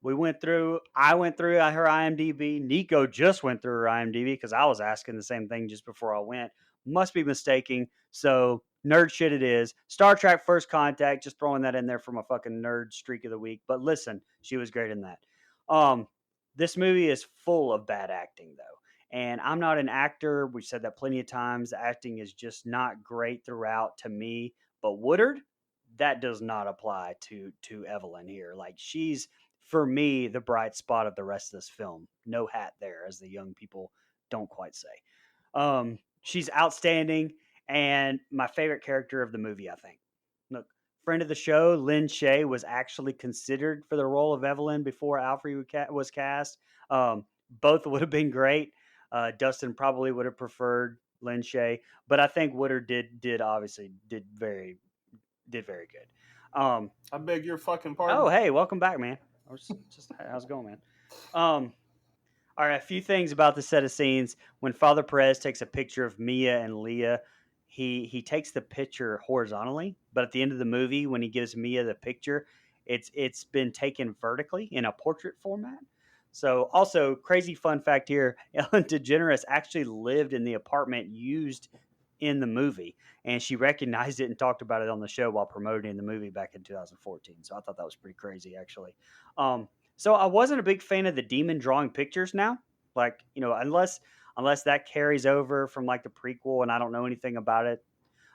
I went through her IMDb. Nico just went through her IMDb because I was asking the same thing just before I went. Must be mistaking. So nerd shit it is. Star Trek First Contact, just throwing that in there for my fucking nerd streak of the week. But listen, she was great in that. Um, this movie is full of bad acting though. And I'm not an actor. We've said that plenty of times. The acting is just not great throughout to me. But Woodard, that does not apply to Evelyn here. Like she's for me the bright spot of the rest of this film. No hat there, as the young people don't quite say. She's outstanding and my favorite character of the movie, I think. Look, friend of the show, Lynn Shay, was actually considered for the role of Evelyn before Alfre was cast. Both would have been great. Dustin probably would have preferred Lynn Shay, but I think Woodard did obviously did very good. I beg your fucking pardon. Oh, hey, welcome back, man. I was just how's it going, man? Um, all right, a few things about the set of scenes. When Father Perez takes a picture of Mia and Leah, he takes the picture horizontally, but at the end of the movie, when he gives Mia the picture, it's been taken vertically in a portrait format. So, also crazy fun fact here: Ellen DeGeneres actually lived in the apartment used in the movie, and she recognized it and talked about it on the show while promoting the movie back in 2014. So I thought that was pretty crazy, actually. So I wasn't a big fan of the demon drawing pictures now. Like, unless that carries over from like the prequel and I don't know anything about it.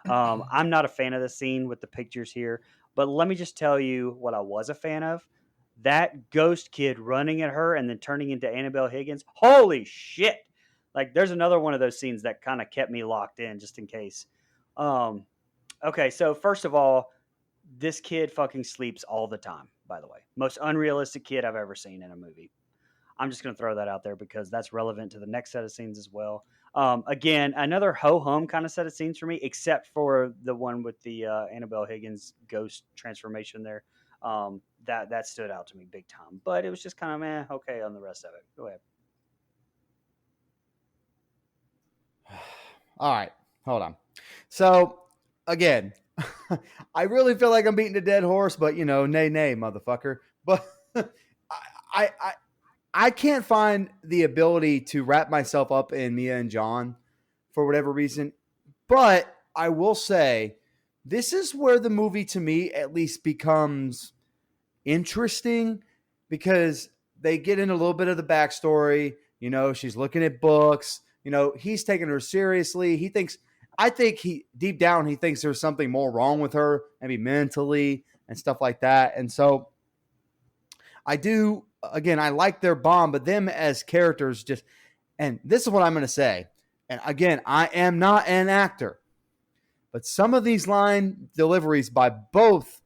I'm not a fan of the scene with the pictures here. But let me just tell you what I was a fan of. that ghost kid running at her and then turning into Annabelle Higgins. Holy shit! Like, there's another one of those scenes that kind of kept me locked in, just in case. Okay, so first of all, this kid fucking sleeps all the time. By the way, most unrealistic kid I've ever seen in a movie. I'm just going to throw that out there because that's relevant to the next set of scenes as well. Again, another ho-hum kind of set of scenes for me, except for the one with the Annabelle Higgins ghost transformation there. That stood out to me big time. But it was just kind of okay on the rest of it. Go ahead. All right, hold on. So again, I really feel like I'm beating a dead horse, but nay, motherfucker. But I I can't find the ability to wrap myself up in Mia and John for whatever reason. But I will say, this is where the movie, to me, at least becomes interesting because they get in a little bit of the backstory. She's looking at books. He's taking her seriously. I think deep down, he thinks there's something more wrong with her, maybe mentally and stuff like that. And so I do, again, I like their bond, but them as characters just, and this is what I'm going to say. And again, I am not an actor, but some of these line deliveries by both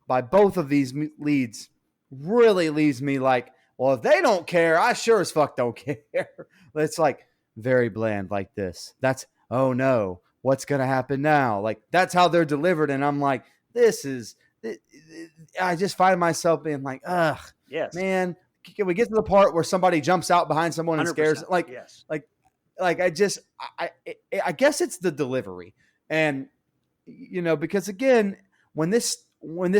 of these leads really leaves me like, well, if they don't care, I sure as fuck don't care. It's like very bland like this. That's, oh no, what's going to happen now? Like, that's how they're delivered. And I'm like, I just find myself being like, ugh, Yes. man, can we get to the part where somebody jumps out behind someone and scares? 100%. Yes. I guess it's the delivery. And, because again, when this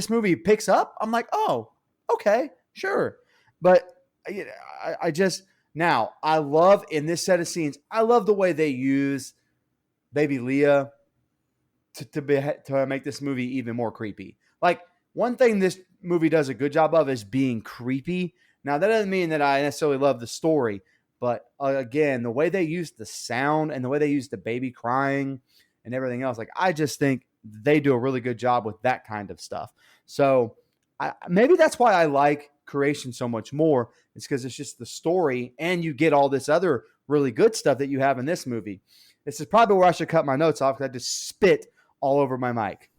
movie picks up, I'm like, oh, okay, sure. But now I love in this set of scenes, I love the way they use baby Leah to make this movie even more creepy. Like, one thing this movie does a good job of is being creepy. Now, that doesn't mean that I necessarily love the story, but again, the way they use the sound and the way they use the baby crying and everything else, like, I just think they do a really good job with that kind of stuff. So maybe that's why I like Creation so much more. It's because it's just the story, and you get all this other really good stuff that you have in this movie. This is probably where I should cut my notes off because I just spit all over my mic.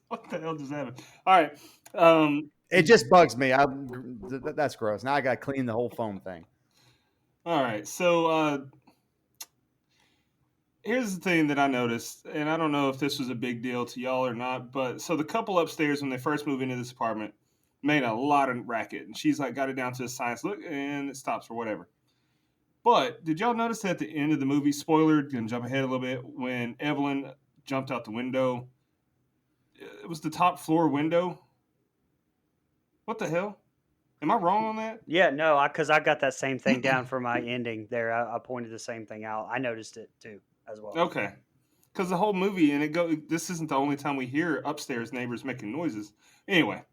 What the hell does that mean? All right. It just bugs me. That's gross. Now I got to clean the whole foam thing. All right. So here's the thing that I noticed, and I don't know if this was a big deal to y'all or not, but so the couple upstairs, when they first move into this apartment, made a lot of racket. And she's like, got it down to a science look, and it stops or whatever. But did y'all notice that at the end of the movie, spoiler, gonna jump ahead a little bit, when Evelyn jumped out the window, it was the top floor window? What the hell? Am I wrong on that? Yeah, no, because I got that same thing down for my ending there. I pointed the same thing out. I noticed it too, as well. Okay. Because the whole movie, and this isn't the only time we hear upstairs neighbors making noises. Anyway,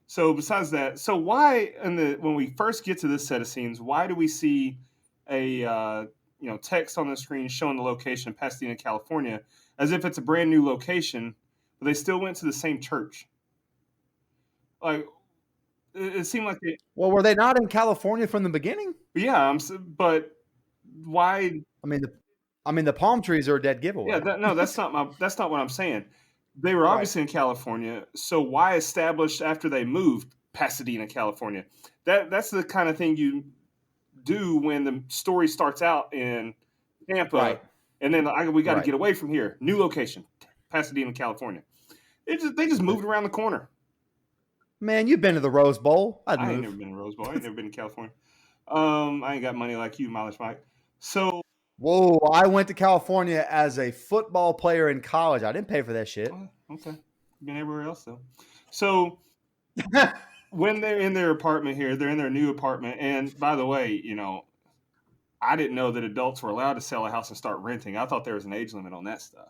so besides that, so why when we first get to this set of scenes, why do we see a text on the screen showing the location of Pasadena, California, as if it's a brand new location, but they still went to the same church? Like, it seemed like they. Well, were they not in California from the beginning? Yeah, but why? I mean, the palm trees are a dead giveaway. Yeah, that's not what I'm saying. They were obviously in California, so why establish after they moved Pasadena, California? That's the kind of thing you do when the story starts out in Tampa, right. And then we got to get away from here. New location, Pasadena, California. They just moved around the corner. Man, you've been to the Rose Bowl. I ain't never been to Rose Bowl. I ain't never been to California. I ain't got money like you, Mileage Mike. So. Whoa, I went to California as a football player in college. I didn't pay for that shit. Okay. Been everywhere else, though. So when they're in their apartment here, they're in their new apartment. And by the way, I didn't know that adults were allowed to sell a house and start renting. I thought there was an age limit on that stuff.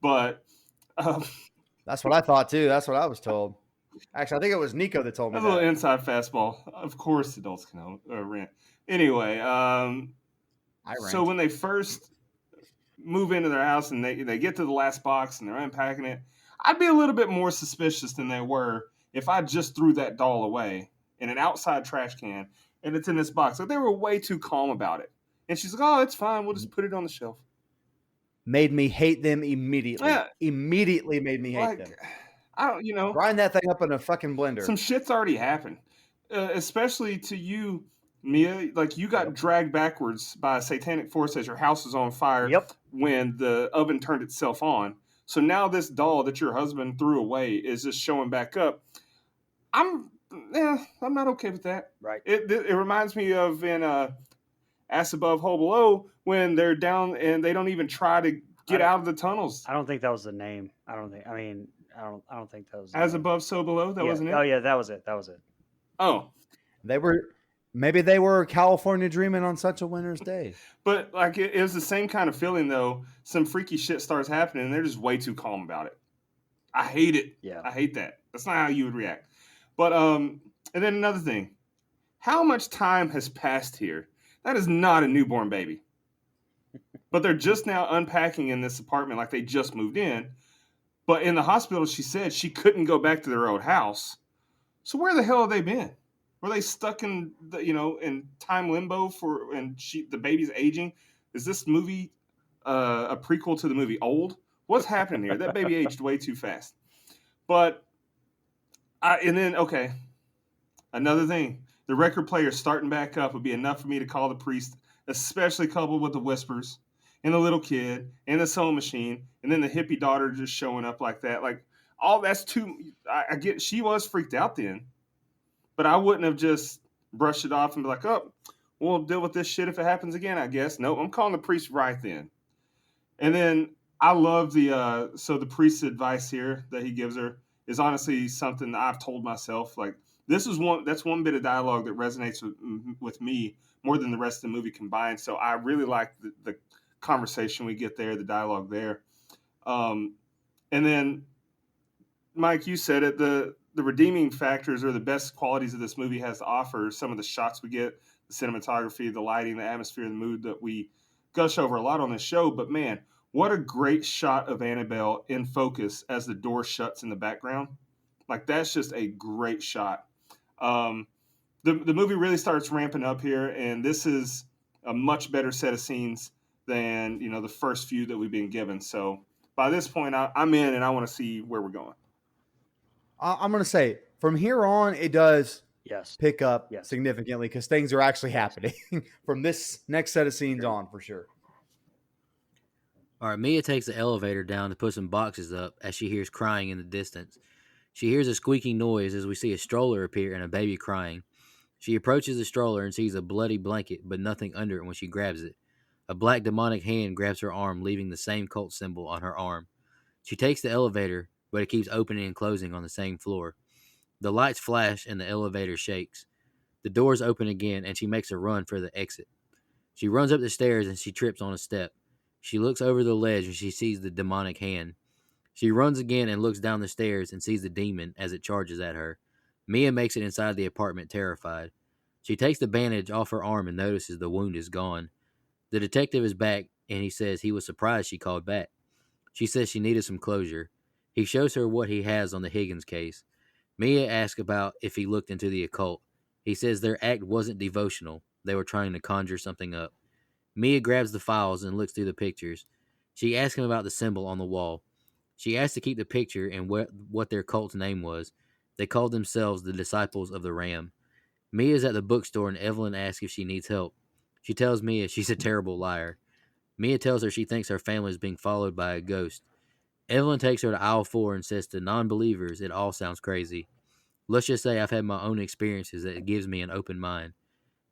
But that's what I thought, too. That's what I was told. Actually, I think it was Nico that told me that. A little inside fastball. Of course, adults can rent. Anyway, so when they first move into their house and they get to the last box and they're unpacking it, I'd be a little bit more suspicious than they were if I just threw that doll away in an outside trash can and it's in this box. Like, they were way too calm about it. And she's like, oh, it's fine. We'll just put it on the shelf. Made me hate them immediately. Yeah. Immediately made me hate them. I don't, Grind that thing up in a fucking blender. some shit's already happened, especially to you, Mia. Like, you got dragged backwards by a satanic force as your house was on fire when the oven turned itself on. So now this doll that your husband threw away is just showing back up. I'm not okay with that. Right. It reminds me of in Ass Above, Hole Below, when they're down and they don't even try to get out of the tunnels. I don't think that was the name. I don't think that was As Above, So Below. That wasn't it. Oh yeah, that was it. Oh, maybe they were California dreaming on such a winter's day. But like, it was the same kind of feeling though. Some freaky shit starts happening and they're just way too calm about it. I hate it. Yeah. I hate that. That's not how you would react. But and then another thing. How much time has passed here? That is not a newborn baby. But they're just now unpacking in this apartment like they just moved in. But in the hospital, she said she couldn't go back to their old house. So where the hell have they been? Were they stuck in in time limbo the baby's aging? Is this movie a prequel to the movie Old? What's happening here? That baby aged way too fast. But another thing. The record player starting back up would be enough for me to call the priest, especially coupled with the whispers and the little kid and the sewing machine, and then the hippie daughter just showing up like that. Like, all that's too. I get she was freaked out then, but I wouldn't have just brushed it off and be like, "Oh, we'll deal with this shit if it happens again." I guess no. I'm calling the priest right then, and then I love the priest's advice here that he gives her is honestly something that I've told myself. Like, that's one bit of dialogue that resonates with me more than the rest of the movie combined. So I really like the conversation we get there, the dialogue there. And then, Mike, you said it, the redeeming factors or the best qualities of this movie has to offer. Some of the shots we get, the cinematography, the lighting, the atmosphere, the mood that we gush over a lot on this show. But man, what a great shot of Annabelle in focus as the door shuts in the background. Like, that's just a great shot. The movie really starts ramping up here, and this is a much better set of scenes than the first few that we've been given. So by this point, I'm in, and I want to see where we're going. I'm going to say from here on, it does pick up Yes. significantly because things are actually happening from this next set of scenes on for sure. All right, Mia takes the elevator down to put some boxes up as she hears crying in the distance. She hears a squeaking noise as we see a stroller appear and a baby crying. She approaches the stroller and sees a bloody blanket, but nothing under it when she grabs it. A black demonic hand grabs her arm, leaving the same cult symbol on her arm. She takes the elevator, but it keeps opening and closing on the same floor. The lights flash and the elevator shakes. The doors open again and she makes a run for the exit. She runs up the stairs and she trips on a step. She looks over the ledge and she sees the demonic hand. She runs again and looks down the stairs and sees the demon as it charges at her. Mia makes it inside the apartment, terrified. She takes the bandage off her arm and notices the wound is gone. The detective is back and he says he was surprised she called back. She says she needed some closure. He shows her what he has on the Higgins case. Mia asks about if he looked into the occult. He says their act wasn't devotional. They were trying to conjure something up. Mia grabs the files and looks through the pictures. She asks him about the symbol on the wall. She asked to keep the picture and what their cult's name was. They called themselves the Disciples of the Ram. Mia's at the bookstore and Evelyn asks if she needs help. She tells Mia she's a terrible liar. Mia tells her she thinks her family is being followed by a ghost. Evelyn takes her to aisle 4 and says to non-believers it all sounds crazy. Let's just say I've had my own experiences that gives me an open mind.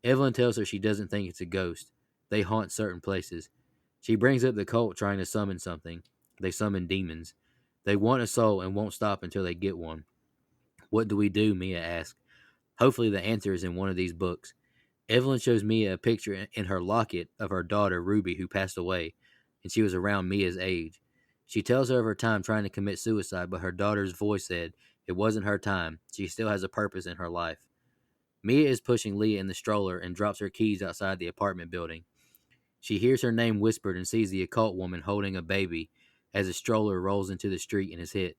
Evelyn tells her she doesn't think it's a ghost. They haunt certain places. She brings up the cult trying to summon something. They summon demons. They want a soul and won't stop until they get one. What do we do? Mia asks. Hopefully the answer is in one of these books. Evelyn shows Mia a picture in her locket of her daughter Ruby, who passed away, and she was around Mia's age. She tells her of her time trying to commit suicide, but her daughter's voice said it wasn't her time. She still has a purpose in her life. Mia is pushing Leah in the stroller and drops her keys outside the apartment building. She hears her name whispered and sees the occult woman holding a baby as a stroller rolls into the street and is hit.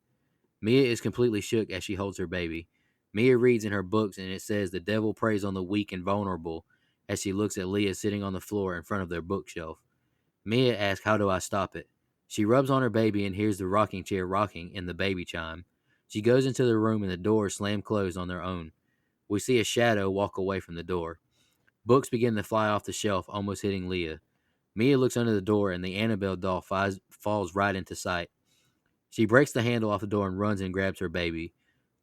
Mia is completely shook as she holds her baby. Mia reads in her books and it says the devil preys on the weak and vulnerable as she looks at Leah sitting on the floor in front of their bookshelf. Mia asks, how do I stop it? She rubs on her baby and hears the rocking chair rocking and the baby chime. She goes into the room and the doors slam closed on their own. We see a shadow walk away from the door. Books begin to fly off the shelf, almost hitting Leah. Mia looks under the door and the Annabelle doll falls right into sight. She breaks the handle off the door and runs and grabs her baby.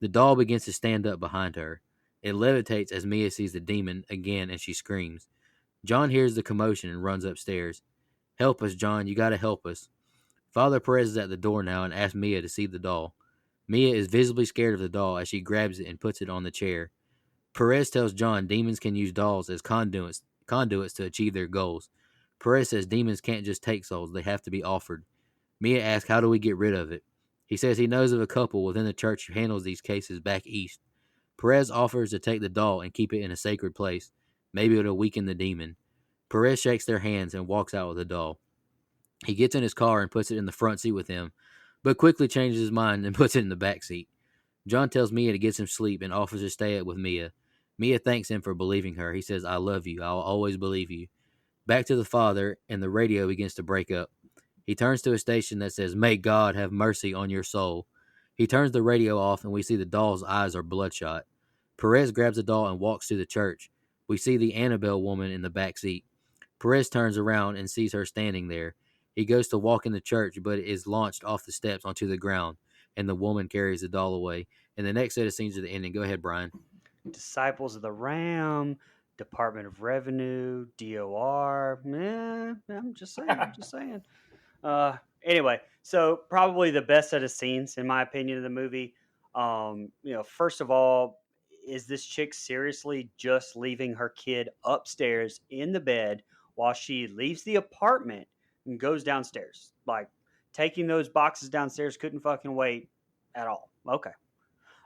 The doll begins to stand up behind her. It levitates as Mia sees the demon again and she screams. John hears the commotion and runs upstairs. Help us, John, you gotta help us. Father Perez is at the door now and asks Mia to see the doll. Mia is visibly scared of the doll as she grabs it and puts it on the chair. Perez tells John demons can use dolls as conduits to achieve their goals. Perez says demons can't just take souls, they have to be offered. Mia asks, how do we get rid of it? He says he knows of a couple within the church who handles these cases back east. Perez offers to take the doll and keep it in a sacred place. Maybe it'll weaken the demon. Perez shakes their hands and walks out with the doll. He gets in his car and puts it in the front seat with him, but quickly changes his mind and puts it in the back seat. John tells Mia to get some sleep and offers to stay with Mia. Mia thanks him for believing her. He says, I love you. I'll always believe you. Back to the father, and the radio begins to break up. He turns to a station that says, May God have mercy on your soul. He turns the radio off, and we see the doll's eyes are bloodshot. Perez grabs the doll and walks to the church. We see the Annabelle woman in the back seat. Perez turns around and sees her standing there. He goes to walk in the church, but is launched off the steps onto the ground, and the woman carries the doll away. And the next set of scenes are the ending. Go ahead, Brian. Disciples of the Ram, Department of Revenue, DOR. I'm just saying. Anyway, so probably the best set of scenes, in my opinion, of the movie. First of all, is this chick seriously just leaving her kid upstairs in the bed while she leaves the apartment and goes downstairs? Like, taking those boxes downstairs couldn't fucking wait at all. Okay.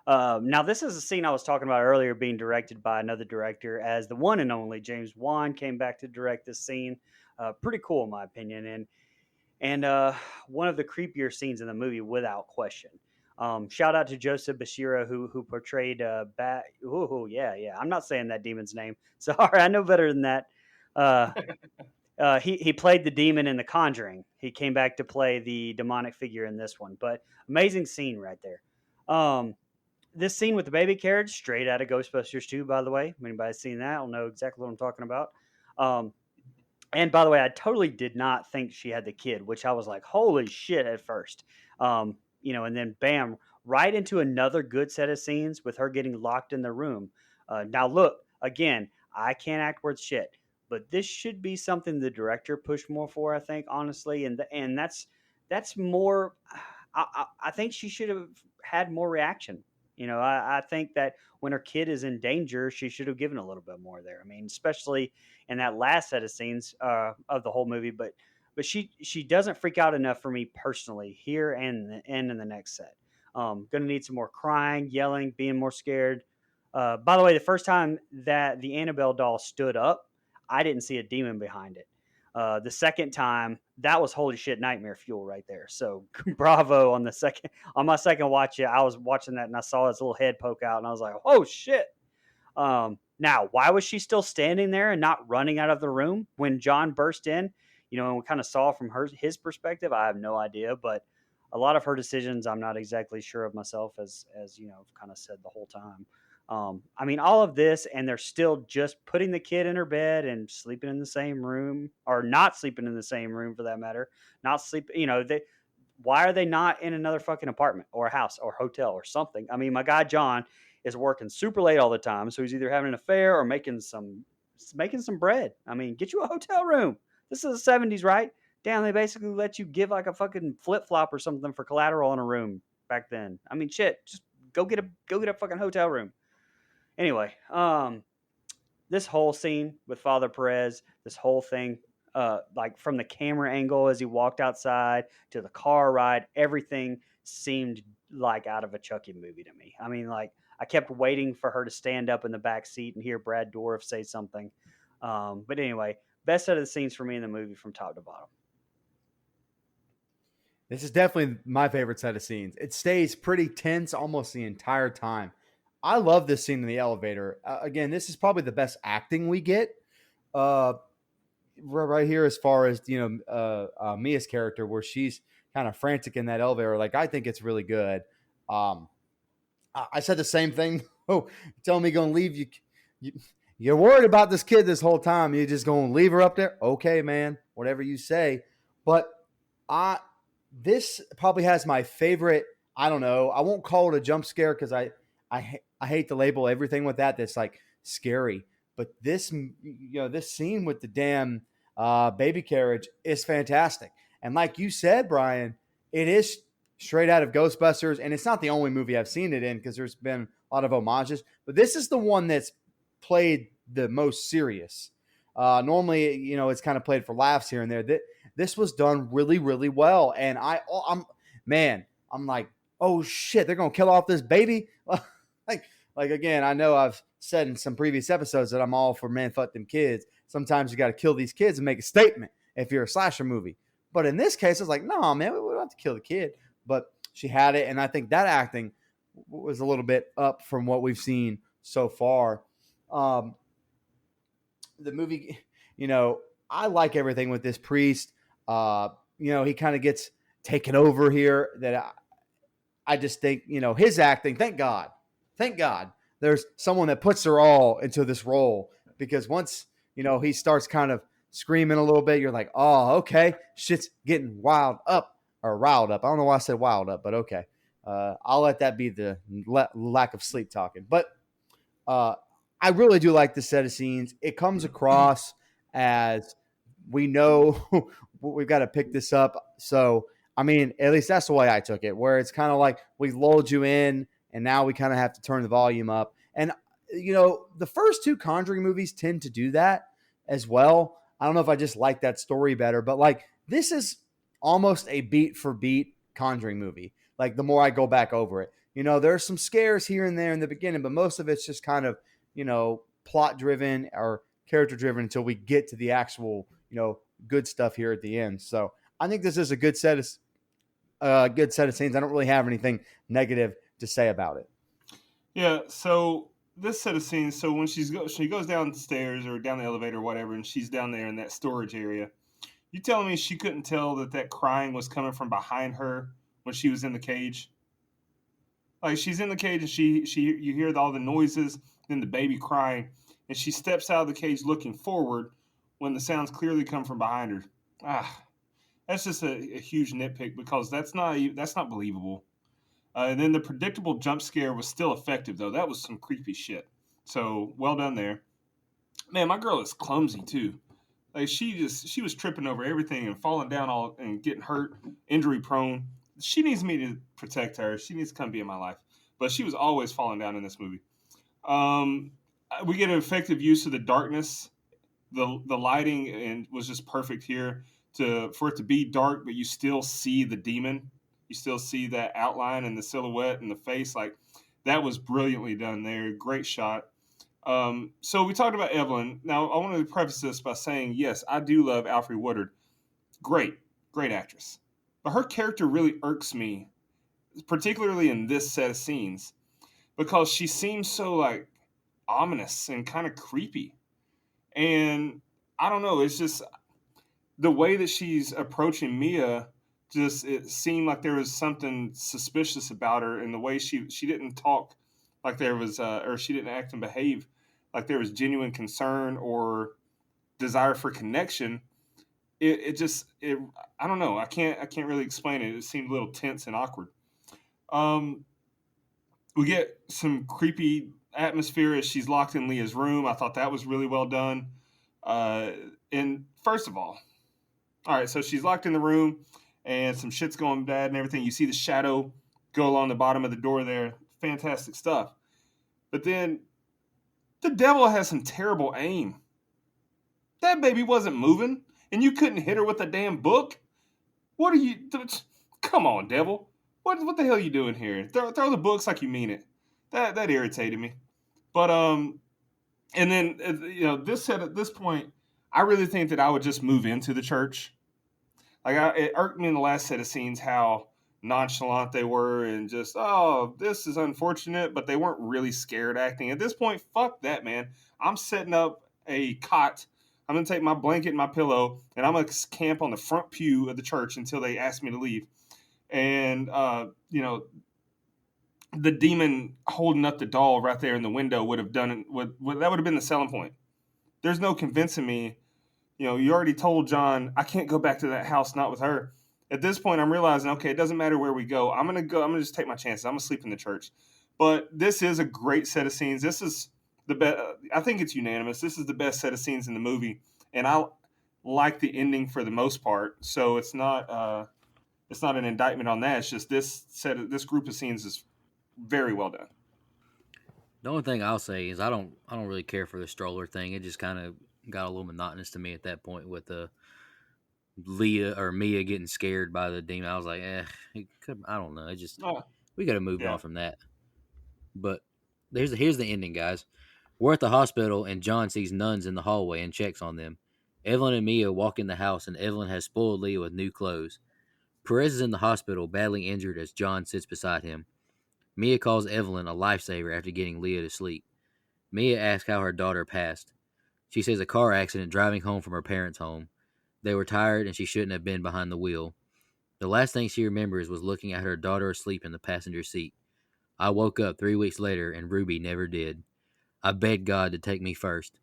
Now, this is a scene I was talking about earlier being directed by another director, as the one and only James Wan came back to direct this scene. Pretty cool, in my opinion. And one of the creepier scenes in the movie, without question. Shout out to Joseph Bashira, who portrayed Bat. Oh yeah. I'm not saying that demon's name. Sorry, I know better than that. He played the demon in The Conjuring. He came back to play the demonic figure in this one. But amazing scene right there. This scene with the baby carriage, straight out of Ghostbusters 2, by the way. If anybody's seen that, will know exactly what I'm talking about. And by the way, I totally did not think she had the kid, which I was like, holy shit at first. And then bam, right into another good set of scenes with her getting locked in the room. Now, look, again, I can't act worth shit, but this should be something the director pushed more for, I think, honestly. And that's more, I think she should have had more reaction. I think that when her kid is in danger, she should have given a little bit more there. I mean, especially in that last set of scenes of the whole movie. But she doesn't freak out enough for me personally here and in the next set. Gonna need some more crying, yelling, being more scared. By the way, the first time that the Annabelle doll stood up, I didn't see a demon behind it. The second time, that was holy shit nightmare fuel right there. So bravo on my second watch. Yeah, I was watching that and I saw his little head poke out and I was like, oh shit. Now, why was she still standing there and not running out of the room when John burst in? And we kind of saw from his perspective. I have no idea, but a lot of her decisions, I'm not exactly sure of myself, as I've kind of said the whole time. I mean, all of this, and they're still just putting the kid in her bed and sleeping in the same room, or not sleeping in the same room for that matter. Not sleep, why are they not in another fucking apartment or a house or hotel or something? I mean, my guy John is working super late all the time, so he's either having an affair or making some bread. I mean, get you a hotel room. This is the 70s, right? Damn, they basically let you give like a fucking flip flop or something for collateral in a room back then. I mean, shit, just go get a fucking hotel room. Anyway, this whole scene with Father Perez, this whole thing, like from the camera angle as he walked outside to the car ride, everything seemed like out of a Chucky movie to me. I mean, like I kept waiting for her to stand up in the back seat and hear Brad Dourif say something. But anyway, best set of the scenes for me in the movie from top to bottom. This is definitely my favorite set of scenes. It stays pretty tense almost the entire time. I love this scene in the elevator. Again, this is probably the best acting we get. Uh, right here, as far as Mia's character, where she's kind of frantic in that elevator. Like, I think it's really good. Um, I said the same thing. Oh, telling me gonna leave you. You're worried about this kid this whole time. You're just gonna leave her up there. Okay, man, whatever you say. But I this probably has my favorite. I don't know. I won't call it a jump scare because I hate to label everything with that. That's like scary. But this scene with the damn baby carriage is fantastic. And like you said, Brian, it is straight out of Ghostbusters, and it's not the only movie I've seen it in because there's been a lot of homages. But this is the one that's played the most serious. Normally, it's kind of played for laughs here and there. This was done really, really well, and I'm like, oh shit, they're gonna kill off this baby. like again, I know I've said in some previous episodes that I'm all for man fuck them kids. Sometimes you got to kill these kids and make a statement if you're a slasher movie. But in this case, it's like, no, man, we don't have to kill the kid. But she had it, and I think that acting was a little bit up from what we've seen so far. The movie, I like everything with this priest. He kind of gets taken over here. That I just think, his acting. Thank God, there's someone that puts her all into this role, because once he starts kind of screaming a little bit, you're like, oh, okay, shit's getting riled up. I don't know why I said wild up, but okay. I'll let that be the lack of sleep talking. But I really do like this set of scenes. It comes across as we know we've got to pick this up. So, I mean, at least that's the way I took it, where it's kind of like we lulled you in, and now we kind of have to turn the volume up. And, the first two Conjuring movies tend to do that as well. I don't know if I just like that story better, but like this is almost a beat for beat Conjuring movie. Like the more I go back over it, there's some scares here and there in the beginning, but most of it's just kind of, plot driven or character driven until we get to the actual, good stuff here at the end. So I think this is a good set of scenes. I don't really have anything negative to say about it. Yeah. So this set of scenes. So when she goes downstairs or down the elevator or whatever, and she's down there in that storage area. You telling me she couldn't tell that crying was coming from behind her when she was in the cage? Like, she's in the cage and you hear all the noises, then the baby crying, and she steps out of the cage looking forward when the sounds clearly come from behind her. That's just a huge nitpick, because that's not believable. And then the predictable jump scare was still effective, though. That was some creepy shit. So well done there. Man, my girl is clumsy too. Like, she was tripping over everything and falling down all and getting hurt, injury prone. She needs me to protect her. She needs to come be in my life. But she was always falling down in this movie. We get an effective use of the darkness. The lighting and was just perfect here for it to be dark, but you still see the demon. You still see that outline and the silhouette and the face. Like, that was brilliantly done there. Great shot. So we talked about Evelyn. Now, I want to preface this by saying, yes, I do love Alfre Woodard. Great actress. But her character really irks me, particularly in this set of scenes, because she seems so, like, ominous and kind of creepy. And I don't know, it's just the way that she's approaching Mia, it seemed like there was something suspicious about her, in the way she didn't talk like there was, or she didn't act and behave like there was genuine concern or desire for connection. I don't know. I can't really explain it. It seemed a little tense and awkward. We get some creepy atmosphere as she's locked in Leah's room. I thought that was really well done. And first of all right, so she's locked in the room and some shit's going bad and everything. You see the shadow go along the bottom of the door there. Fantastic stuff. But then the devil has some terrible aim. That baby wasn't moving, and you couldn't hit her with a damn book? What are you... Come on, devil. What the hell are you doing here? Throw the books like you mean it. That irritated me. But, and then, at this point, I really think that I would just move into the church. Like it irked me in the last set of scenes how nonchalant they were and just, oh, this is unfortunate, but they weren't really scared acting. At this point, fuck that, man. I'm setting up a cot. I'm gonna take my blanket and my pillow, and I'm gonna camp on the front pew of the church until they ask me to leave. And the demon holding up the doll right there in the window would have done it. That would have been the selling point. There's no convincing me. You already told John I can't go back to that house, not with her. At this point, I'm realizing, okay, it doesn't matter where we go. I'm gonna just take my chances. I'm gonna sleep in the church. But this is a great set of scenes. This is the best. I think it's unanimous. This is the best set of scenes in the movie, and I like the ending for the most part. So it's not an indictment on that. It's just this group of scenes is very well done. The only thing I'll say is I don't really care for the stroller thing. It just kind of got a little monotonous to me at that point with Leah or Mia getting scared by the demon. I was like, I don't know. Oh, We could have moved yeah. on from that. But here's the ending, guys. We're at the hospital and John sees nuns in the hallway and checks on them. Evelyn and Mia walk in the house and Evelyn has spoiled Leah with new clothes. Perez is in the hospital, badly injured as John sits beside him. Mia calls Evelyn a lifesaver after getting Leah to sleep. Mia asks how her daughter passed. She says a car accident driving home from her parents' home. They were tired and she shouldn't have been behind the wheel. The last thing she remembers was looking at her daughter asleep in the passenger seat. I woke up 3 weeks later and Ruby never did. I begged God to take me first.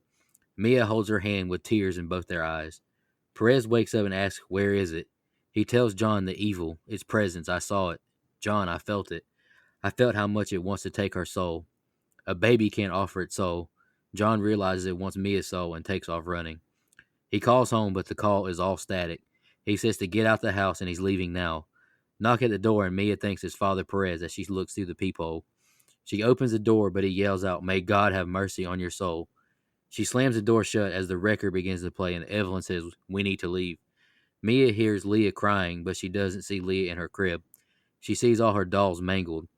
Mia holds her hand with tears in both their eyes. Perez wakes up and asks, "Where is it?" He tells John the evil, its presence. I saw it. John, I felt it. I felt how much it wants to take her soul. A baby can't offer its soul. John realizes it wants Mia's soul and takes off running. He calls home, but the call is all static. He says to get out the house and he's leaving now. Knock at the door and Mia thinks it's Father Perez as she looks through the peephole. She opens the door, but he yells out, "May God have mercy on your soul." She slams the door shut as the record begins to play and Evelyn says, "We need to leave." Mia hears Leah crying, but she doesn't see Leah in her crib. She sees all her dolls mangled.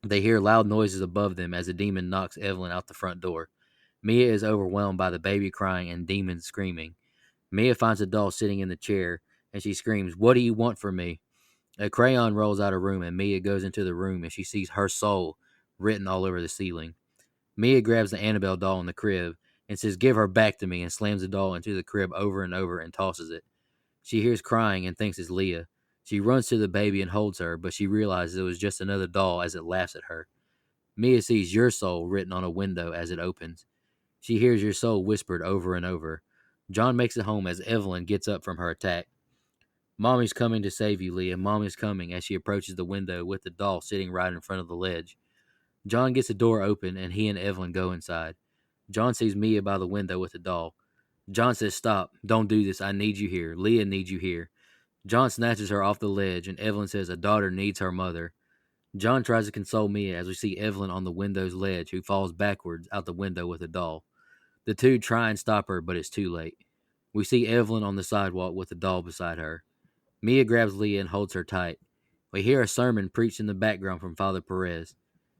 They hear loud noises above them as the demon knocks Evelyn out the front door. Mia is overwhelmed by the baby crying and demons screaming. Mia finds a doll sitting in the chair and she screams, "What do you want from me?" A crayon rolls out of room and Mia goes into the room and she sees her soul written all over the ceiling. Mia grabs the Annabelle doll in the crib and says, "Give her back to me," and slams the doll into the crib over and over and tosses it. She hears crying and thinks it's Leah. She runs to the baby and holds her, but she realizes it was just another doll as it laughs at her. Mia sees "Your soul" written on a window as it opens. She hears "Your soul" whispered over and over. John makes it home as Evelyn gets up from her attack. "Mommy's coming to save you, Leah. Mommy's coming," as she approaches the window with the doll sitting right in front of the ledge. John gets the door open and he and Evelyn go inside. John sees Mia by the window with the doll. John says, "Stop. Don't do this. I need you here. Leah needs you here." John snatches her off the ledge and Evelyn says a daughter needs her mother. John tries to console Mia as we see Evelyn on the window's ledge who falls backwards out the window with a doll. The two try and stop her, but it's too late. We see Evelyn on the sidewalk with the doll beside her. Mia grabs Leah and holds her tight. We hear a sermon preached in the background from Father Perez.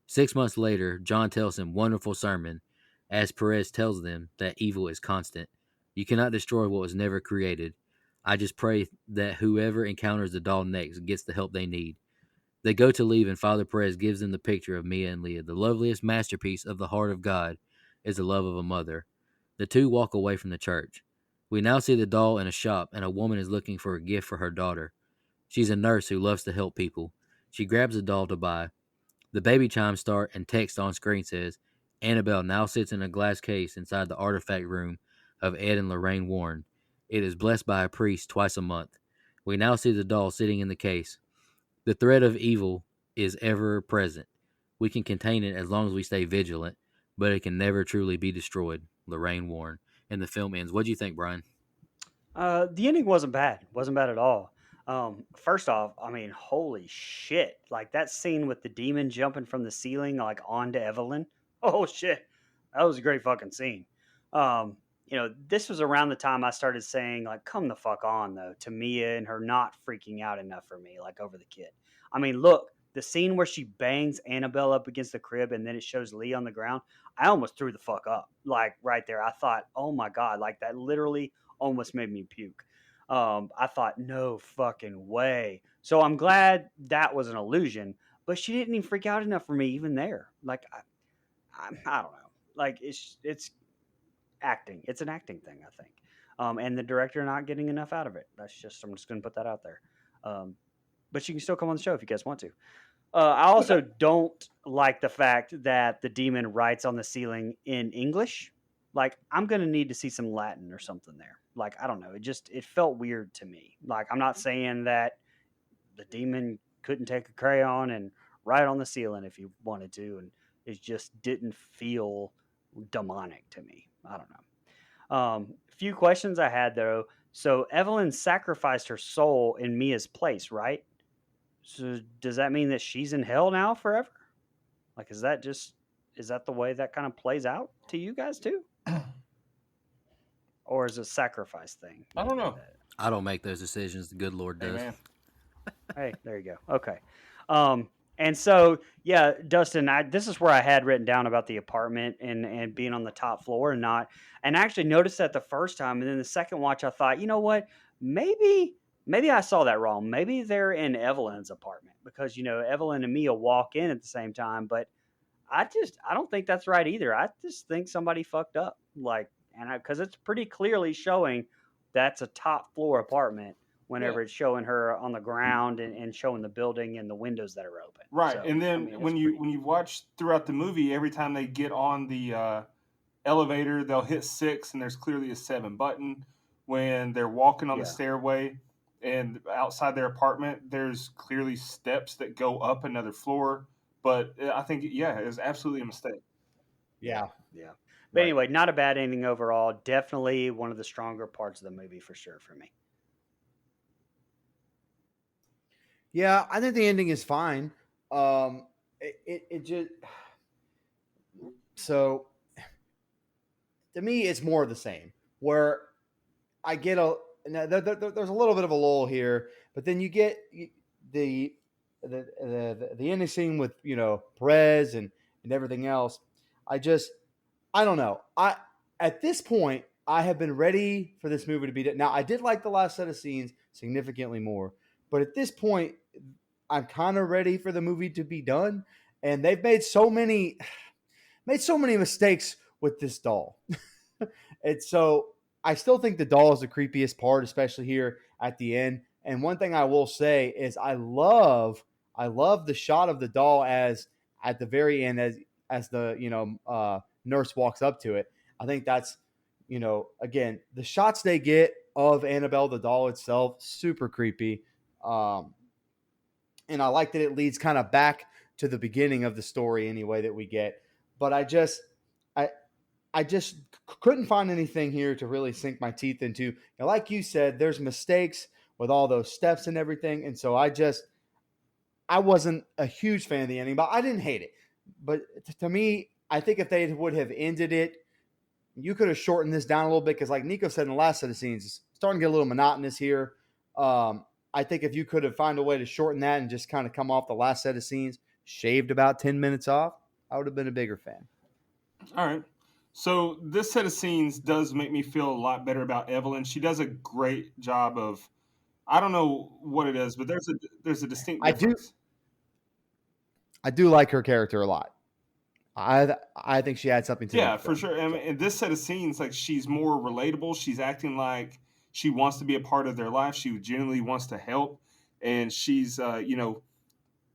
6 months later, John tells him wonderful sermon, as Perez tells them that evil is constant. You cannot destroy what was never created. I just pray that whoever encounters the doll next gets the help they need. They go to leave and Father Perez gives them the picture of Mia and Leah. The loveliest masterpiece of the heart of God is the love of a mother. The two walk away from the church. We now see the doll in a shop and a woman is looking for a gift for her daughter. She's a nurse who loves to help people. She grabs a doll to buy. The baby chimes start and text on screen says, "Annabelle now sits in a glass case inside the artifact room of Ed and Lorraine Warren. It is blessed by a priest twice a month." We now see the doll sitting in the case. The threat of evil is ever present. We can contain it as long as we stay vigilant, but it can never truly be destroyed. Lorraine Warren. And the film ends. What do you think, Brian? The ending wasn't bad. Wasn't bad at all. First off, I mean, holy shit! Like that scene with the demon jumping from the ceiling, like onto Evelyn. Oh shit, that was a great fucking scene. This was around the time I started saying like, "Come the fuck on," though, to Mia and her not freaking out enough for me, like over the kid. I mean, look, the scene where she bangs Annabelle up against the crib and then it shows Lee on the ground. I almost threw the fuck up, like right there. I thought, "Oh my god!" Like that literally almost made me puke. I thought, no fucking way. So I'm glad that was an illusion, but she didn't even freak out enough for me even there. Like, I don't know. Like, it's acting. It's an acting thing, I think. And the director not getting enough out of it. I'm just going to put that out there. Um, but you can still come on the show if you guys want to. I also don't like the fact that the demon writes on the ceiling in English. Like, I'm going to need to see some Latin or something there. Like, I don't know. It felt weird to me. Like, I'm not saying that the demon couldn't take a crayon and write on the ceiling if he wanted to. And it just didn't feel demonic to me. I don't know. Few questions I had though. So Evelyn sacrificed her soul in Mia's place, right? So does that mean that she's in hell now forever? Like, is that the way that kind of plays out to you guys too, or is it a sacrifice thing? I don't know. I don't make those decisions. The good Lord does. Amen. Hey, there you go. Okay. And so, yeah, Dustin, this is where I had written down about the apartment and being on the top floor and not, and I actually noticed that the first time. And then the second watch, I thought, you know what? Maybe I saw that wrong. Maybe they're in Evelyn's apartment because, Evelyn and Mia walk in at the same time. But I don't think that's right either. I just think somebody fucked up. Like, because it's pretty clearly showing that's a top floor apartment whenever it's showing her on the ground and showing the building and the windows that are open. Right. So, And then when you watch throughout the movie, every time they get on the elevator, they'll hit 6 and there's clearly a 7 button. When they're walking on the stairway and outside their apartment, there's clearly steps that go up another floor. But I think, it was absolutely a mistake. Yeah. But anyway, not a bad ending overall. Definitely one of the stronger parts of the movie for sure for me. Yeah, I think the ending is fine. It just so to me, it's more of the same. Where I get there's a little bit of a lull here, but then you get the ending scene with Perez and everything else. I don't know. At this point I have been ready for this movie to be done. Now I did like the last set of scenes significantly more, but at this point I'm kind of ready for the movie to be done. And they've made so many mistakes with this doll. And so I still think the doll is the creepiest part, especially here at the end. And one thing I will say is I love the shot of the doll as at the very end as the nurse walks up to it. I think that's again the shots they get of Annabelle the doll itself super creepy. And I like that it leads kind of back to the beginning of the story anyway that we get. But I just couldn't find anything here to really sink my teeth into. And like you said, there's mistakes with all those steps and everything. And so I wasn't a huge fan of the ending, but I didn't hate it. But to me, I think if they would have ended it, you could have shortened this down a little bit because like Nico said in the last set of scenes, it's starting to get a little monotonous here. I think if you could have found a way to shorten that and just kind of come off the last set of scenes, shaved about 10 minutes off, I would have been a bigger fan. All right. So this set of scenes does make me feel a lot better about Evelyn. She does a great job of, I don't know what it is, but there's a distinct difference. I do like her character a lot. I think she adds something to for sure. I mean, in this set of scenes, like she's more relatable. She's acting like she wants to be a part of their life. She genuinely wants to help, and she's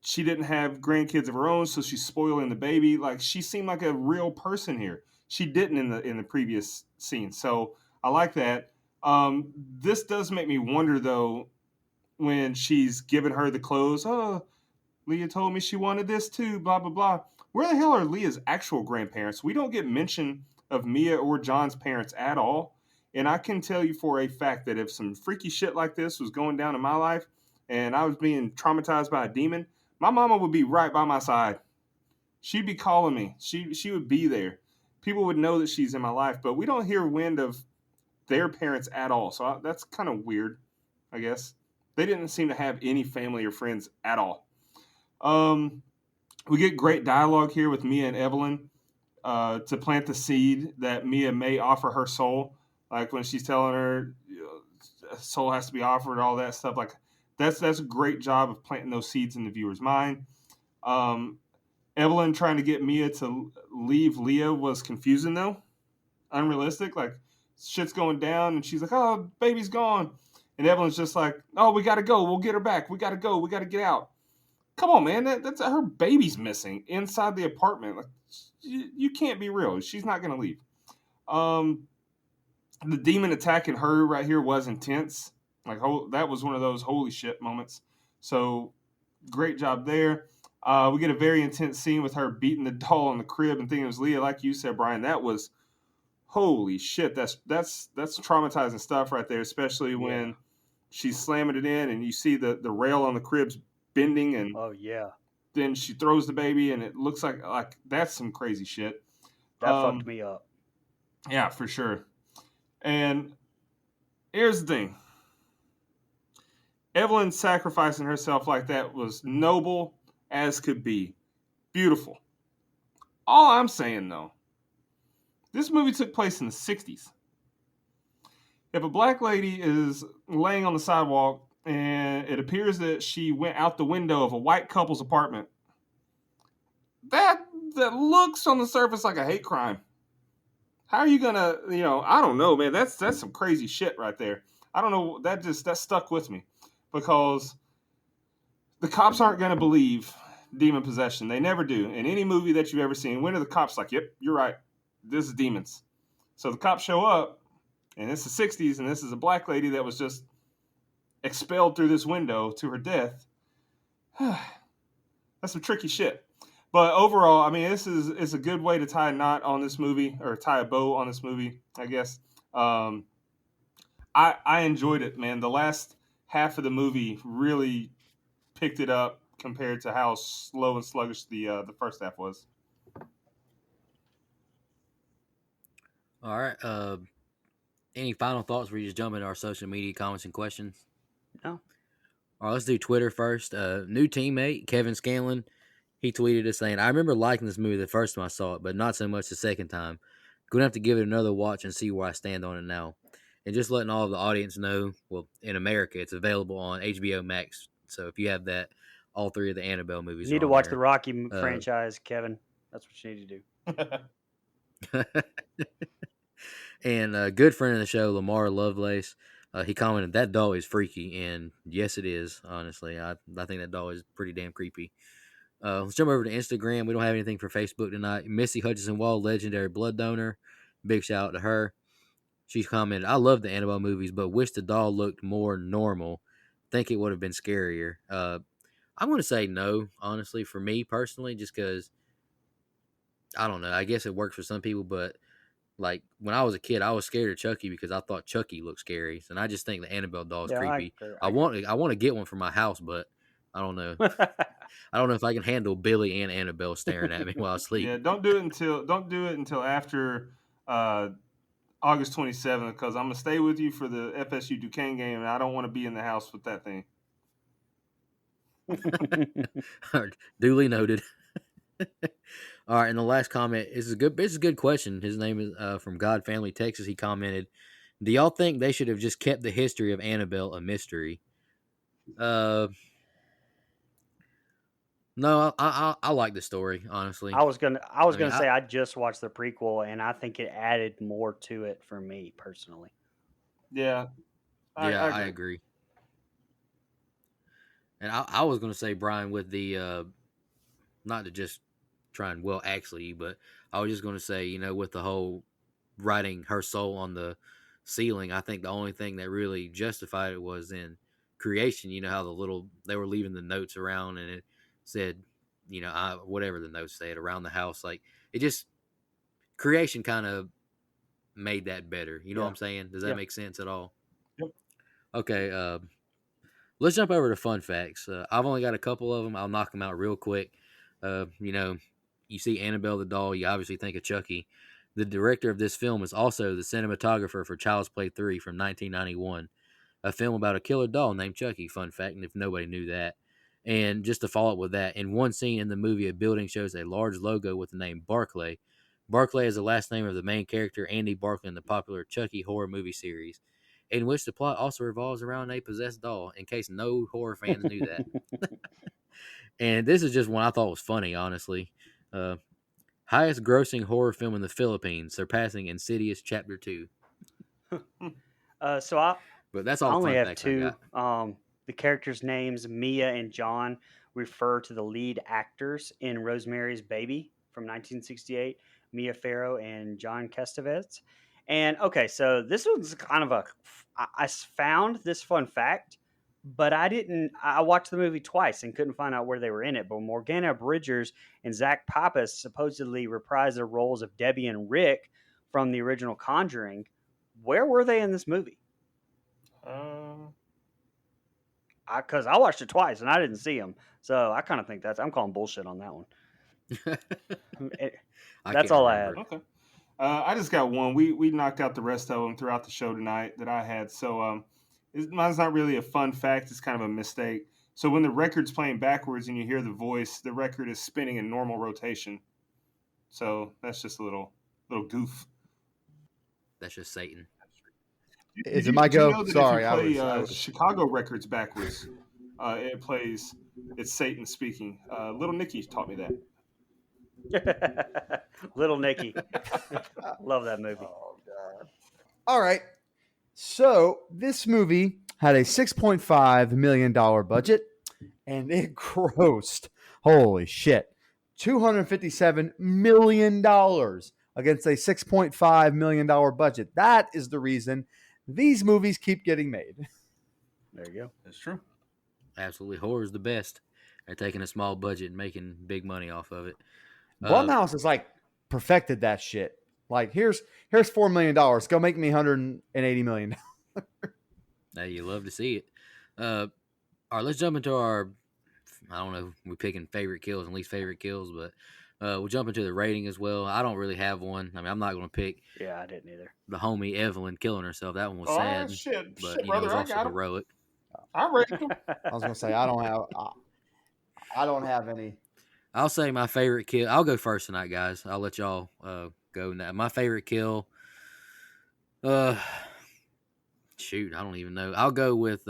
she didn't have grandkids of her own, so she's spoiling the baby. Like she seemed like a real person here. She didn't in the previous scene, so I like that. This does make me wonder though, when she's giving her the clothes. Oh, Leah told me she wanted this too. Blah blah blah. Where the hell are Leah's actual grandparents? We don't get mention of Mia or John's parents at all. And I can tell you for a fact that if some freaky shit like this was going down in my life and I was being traumatized by a demon, my mama would be right by my side. She'd be calling me. She would be there. People would know that she's in my life, but we don't hear wind of their parents at all. So that's kind of weird, I guess. They didn't seem to have any family or friends at all. We get great dialogue here with Mia and Evelyn to plant the seed that Mia may offer her soul. Like when she's telling her, soul has to be offered, all that stuff. Like that's a great job of planting those seeds in the viewer's mind. Evelyn trying to get Mia to leave Leah was confusing though, unrealistic. Like shit's going down, and she's like, "Oh, baby's gone," and Evelyn's just like, "Oh, we gotta go. We'll get her back. We gotta go. We gotta get out." Come on, man. That's her baby's missing inside the apartment. Like, you can't be real. She's not gonna leave. The demon attacking her right here was intense. Like that was one of those holy shit moments. So great job there. We get a very intense scene with her beating the doll on the crib and thinking it was Leah. Like you said, Brian, that was holy shit. That's traumatizing stuff right there, especially when she's slamming it in and you see the rail on the crib's bending and then she throws the baby and it looks like that's some crazy shit. That fucked me up. Yeah, for sure. And here's the thing. Evelyn sacrificing herself like that was noble as could be. Beautiful. All I'm saying, though, this movie took place in the 60s. If a black lady is laying on the sidewalk and it appears that she went out the window of a white couple's apartment, that looks on the surface like a hate crime. How are you gonna, I don't know, man. That's some crazy shit right there. I don't know. That stuck with me because the cops aren't gonna believe demon possession. They never do. In any movie that you've ever seen, when are the cops like, yep, you're right. This is demons. So the cops show up, and it's the 60s, and this is a black lady that was just expelled through this window to her death. That's some tricky shit. But overall, I mean, it's a good way to tie a knot on this movie, or tie a bow on this movie, I guess. I enjoyed it, man. The last half of the movie really picked it up compared to how slow and sluggish the first half was. All right. Any final thoughts before you just jump into our social media comments and questions? No. All right, let's do Twitter first. New teammate, Kevin Scanlon, he tweeted us saying, I remember liking this movie the first time I saw it, but not so much the second time. Gonna have to give it another watch and see where I stand on it now. And just letting all of the audience know, well, in America, it's available on HBO Max. So if you have that, all three of the Annabelle movies You need are to on watch there. the Rocky franchise, Kevin. That's what you need to do. And a good friend of the show, Lamar Lovelace, he commented, that doll is freaky. And yes, it is, honestly. I think that doll is pretty damn creepy. Let's jump over to Instagram. We don't have anything for Facebook tonight. Missy Hutchinson Wall, legendary blood donor. Big shout out to her. She's commented, I love the Annabelle movies, but wish the doll looked more normal. Think it would have been scarier. I'm going to say no, honestly, for me personally, just because, I don't know. I guess it works for some people, but like when I was a kid, I was scared of Chucky because I thought Chucky looked scary. And I just think the Annabelle doll is creepy. I want to get one for my house, but I don't know. I don't know if I can handle Billy and Annabelle staring at me while I sleep. Yeah, don't do it until after August 27th, because I'm gonna stay with you for the FSU Duquesne game, and I don't want to be in the house with that thing. Duly noted. All right, and the last comment is a good question. His name is from God Family Texas. He commented, "Do y'all think they should have just kept the history of Annabelle a mystery?" No, I like the story, honestly. I was gonna say I just watched the prequel and I think it added more to it for me personally. Yeah, I agree. And I was gonna say, Brian, with the not to just try and actually, but I was just gonna say, with the whole writing her soul on the ceiling, I think the only thing that really justified it was in creation. You know how they were leaving the notes around and it said, whatever the notes said around the house, like it just creation kind of made that better. You know what I'm saying? Does that make sense at all? Yep. Okay. Let's jump over to fun facts. I've only got a couple of them. I'll knock them out real quick. You see Annabelle the doll, you obviously think of Chucky. The director of this film is also the cinematographer for Child's Play 3 from 1991, a film about a killer doll named Chucky. Fun fact, and if nobody knew that. And just to follow up with that, in one scene in the movie, a building shows a large logo with the name Barclay. Barclay is the last name of the main character, Andy Barclay, in the popular Chucky horror movie series. in which the plot also revolves around a possessed doll, in case no horror fans knew that. And this is just one I thought was funny, honestly. Highest grossing horror film in the Philippines, surpassing Insidious Chapter 2. So I But that's I all the only fun have facts I two. got. The characters' names, Mia and John, refer to the lead actors in Rosemary's Baby from 1968, Mia Farrow and John Cassavetes. And okay, so this one's kind of I found this fun fact, but I didn't. I watched the movie twice and couldn't find out where they were in it. But Morgana Bridgers and Zach Pappas supposedly reprised the roles of Debbie and Rick from the original Conjuring. Where were they in this movie? Because I watched it twice and I didn't see them, so I kind of think I'm calling bullshit on that one. I That's can't all I remember. had. Okay. I just got one. We knocked out the rest of them throughout the show tonight that I had. So mine's not really a fun fact. It's kind of a mistake. So when the record's playing backwards and you hear the voice, the record is spinning in normal rotation. So that's just a little goof. That's just Satan. Is it my Did you go? know that Sorry, if you play I was. Chicago records backwards, it's Satan speaking. Little Nicky taught me that. Little Nicky. Love that movie. Oh, God. All right. So this movie had a $6.5 million budget, and it grossed, holy shit, $257 million against a $6.5 million budget. That is the reason these movies keep getting made. There you go. That's true. Absolutely. Horror's the best. They're taking a small budget and making big money off of it. Blumhouse has like perfected that shit. Like here's $4 million. Go make me $180 million. Hey, you love to see it. All right, let's jump into our. I don't know. We're picking favorite kills and least favorite kills, but we'll jump into the rating as well. I don't really have one. I mean, I'm not going to pick. Yeah, I didn't either. The homie Evelyn killing herself. That one was Oh, sad, shit, but shit, you know, it was brother, I also got 'em. heroic. I rated them. I was gonna say I don't have any. I'll say my favorite kill. I'll go first tonight, guys. I'll let y'all go now. My favorite kill. Shoot, I don't even know. I'll go with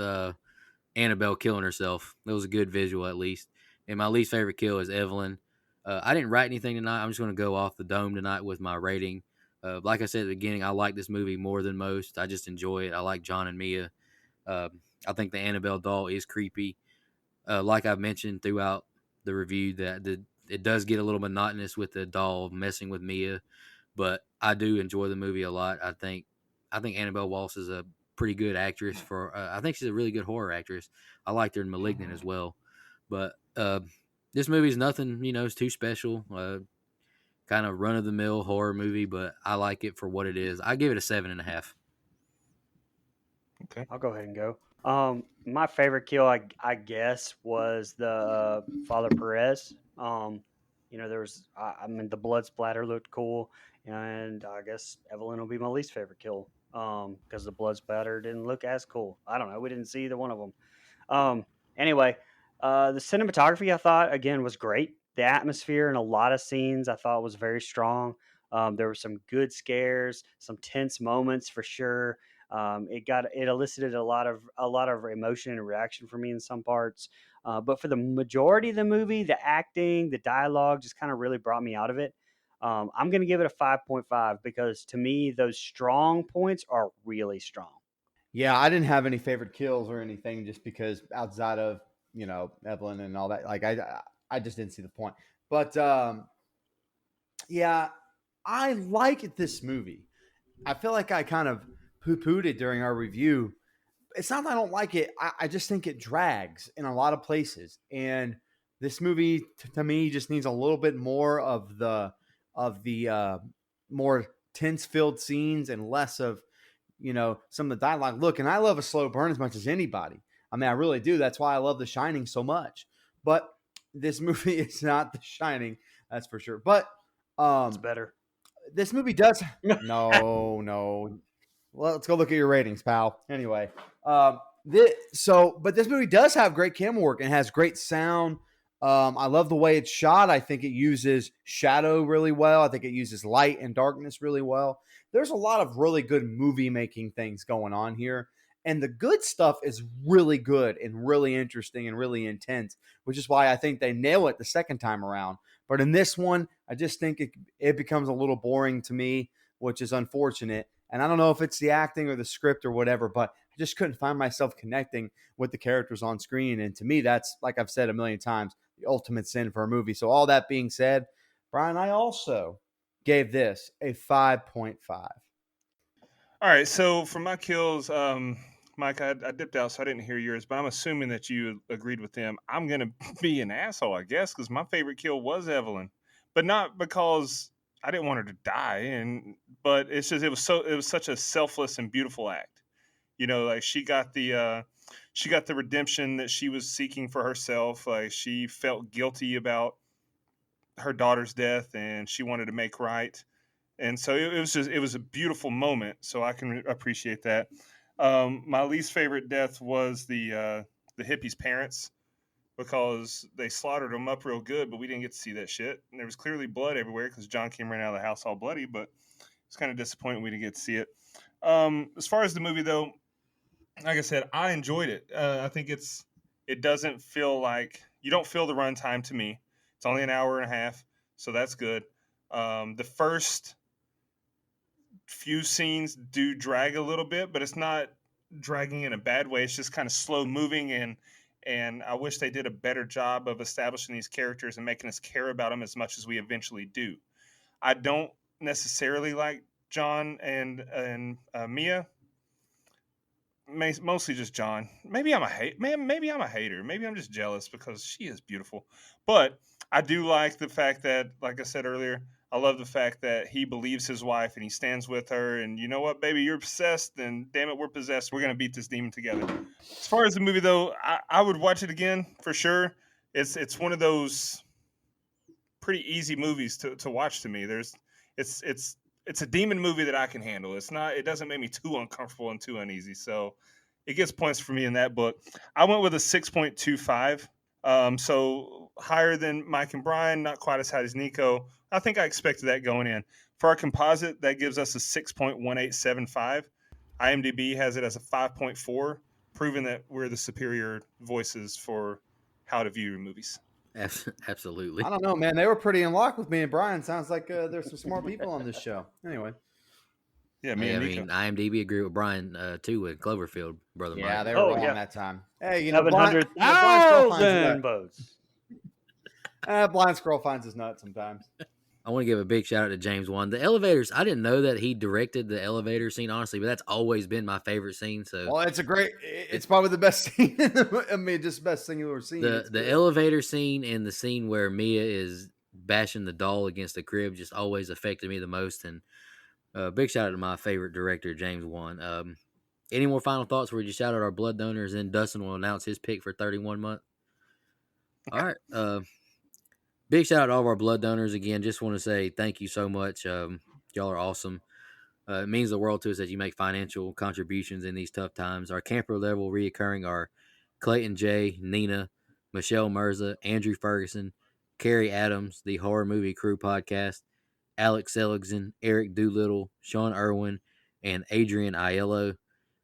Annabelle killing herself. That was a good visual, at least. And my least favorite kill is Evelyn. I didn't write anything tonight. I'm just going to go off the dome tonight with my rating. Like I said at the beginning, I like this movie more than most. I just enjoy it. I like John and Mia. I think the Annabelle doll is creepy. Like I've mentioned throughout the review, that it does get a little monotonous with the doll messing with Mia, but I do enjoy the movie a lot. I think Annabelle Walsh is a pretty good actress for. I think she's a really good horror actress. I liked her in *Malignant* as well, but this movie is nothing. It's too special. Kind of run of the mill horror movie, but I like it for what it is. I give it a 7.5. Okay. I'll go ahead and go. My favorite kill, I guess, was the Father Perez. There was, I mean, the blood splatter looked cool, and I guess Evelyn will be my least favorite kill. Because the blood splatter didn't look as cool. I don't know. We didn't see either one of them. Anyway, the cinematography I thought again was great. The atmosphere in a lot of scenes I thought was very strong. There were some good scares, some tense moments for sure. It elicited a lot of emotion and reaction for me in some parts. But for the majority of the movie, the acting, the dialogue just kind of really brought me out of it. I'm going to give it a 5.5 because to me, those strong points are really strong. Yeah, I didn't have any favorite kills or anything just because outside of, Evelyn and all that, like I just didn't see the point. But yeah, I like this movie. I feel like I kind of poo-pooed it during our review. It's not that I don't like it. I just think it drags in a lot of places. And this movie to me just needs a little bit more of the more tense filled scenes and less of some of the dialogue. Look, and I love a slow burn as much as anybody. I mean, I really do. That's why I love The Shining so much. But this movie is not The Shining, that's for sure. But It's better. this movie does no. Well, let's go look at your ratings, pal. Anyway, but this movie does have great camera work and has great sound. I love the way it's shot. I think it uses shadow really well. I think it uses light and darkness really well. There's a lot of really good movie making things going on here. And the good stuff is really good and really interesting and really intense, which is why I think they nail it the second time around. But in this one, I just think it becomes a little boring to me, which is unfortunate. And I don't know if it's the acting or the script or whatever, but I just couldn't find myself connecting with the characters on screen. And to me, that's, like I've said a million times, the ultimate sin for a movie. So all that being said, Brian, I also gave this a 5.5. All right, so for my kills, Mike, I dipped out, so I didn't hear yours, but I'm assuming that you agreed with them. I'm gonna be an asshole, I guess, because my favorite kill was Evelyn, but not because I didn't want her to die, but it's just it was such a selfless and beautiful act. You know, like she got the redemption that she was seeking for herself. Like she felt guilty about her daughter's death, and she wanted to make right. And so it was a beautiful moment. So I can appreciate that. My least favorite death was the hippie's parents because they slaughtered them up real good, but we didn't get to see that shit. And there was clearly blood everywhere because John came running out of the house all bloody. But it's kind of disappointing we didn't get to see it. As far as the movie though, like I said, I enjoyed it. I think it doesn't feel like you don't feel the runtime to me. It's only an hour and a half, so that's good. The first few scenes do drag a little bit, but it's not dragging in a bad way. It's just kind of slow moving, and I wish they did a better job of establishing these characters and making us care about them as much as we eventually do. I don't necessarily like John and Mia. Mostly just John. Maybe I'm a maybe I'm a hater. Maybe I'm just jealous because she is beautiful. But I do like the fact that, like I said earlier, I love the fact that he believes his wife and he stands with her. And you know what, baby, you're possessed, and damn it, we're possessed. We're gonna beat this demon together. As far as the movie though, I would watch it again for sure. It's one of those pretty easy movies to watch to me. It's it's a demon movie that I can handle. It doesn't make me too uncomfortable and too uneasy. So it gets points for me in that book. I went with a 6.25. So higher than Mike and Brian, not quite as high as Nico. I think I expected that going in. For our composite, that gives us a 6.1875. IMDb has it as a 5.4, proving that we're the superior voices for how to view movies. Absolutely. I don't know, man. They were pretty in lock with me and Brian. Sounds like there's some smart people on this show. Anyway. Yeah, me Hey, I and Nico. mean, IMDb agree with Brian too with Cloverfield, brother Yeah, Mike. they were wrong that time. Hey, you know, Blind Squirrel finds his 700,000 nut. votes. Blind Squirrel finds his nut sometimes. I want to give a big shout out to James Wan. The elevators, I didn't know that he directed the elevator scene, honestly, but that's always been my favorite scene. So Well, it's probably the best scene. I mean, just the best thing you've ever seen. the elevator scene and the scene where Mia is bashing the doll against the crib just always affected me the most. And big shout out to my favorite director, James Wan. Any more final thoughts where we just shout out our blood donors, and Dustin will announce his pick for 31 month? All right. Big shout out to all of our blood donors again. Just want to say thank you so much. Y'all are awesome. It means the world to us that you make financial contributions in these tough times. Our camper level reoccurring are Clayton J, Nina, Michelle Mirza, Andrew Ferguson, Carrie Adams, the Horror Movie Crew podcast, Alex Seligson, Eric Doolittle, Sean Irwin, and Adrian Aiello.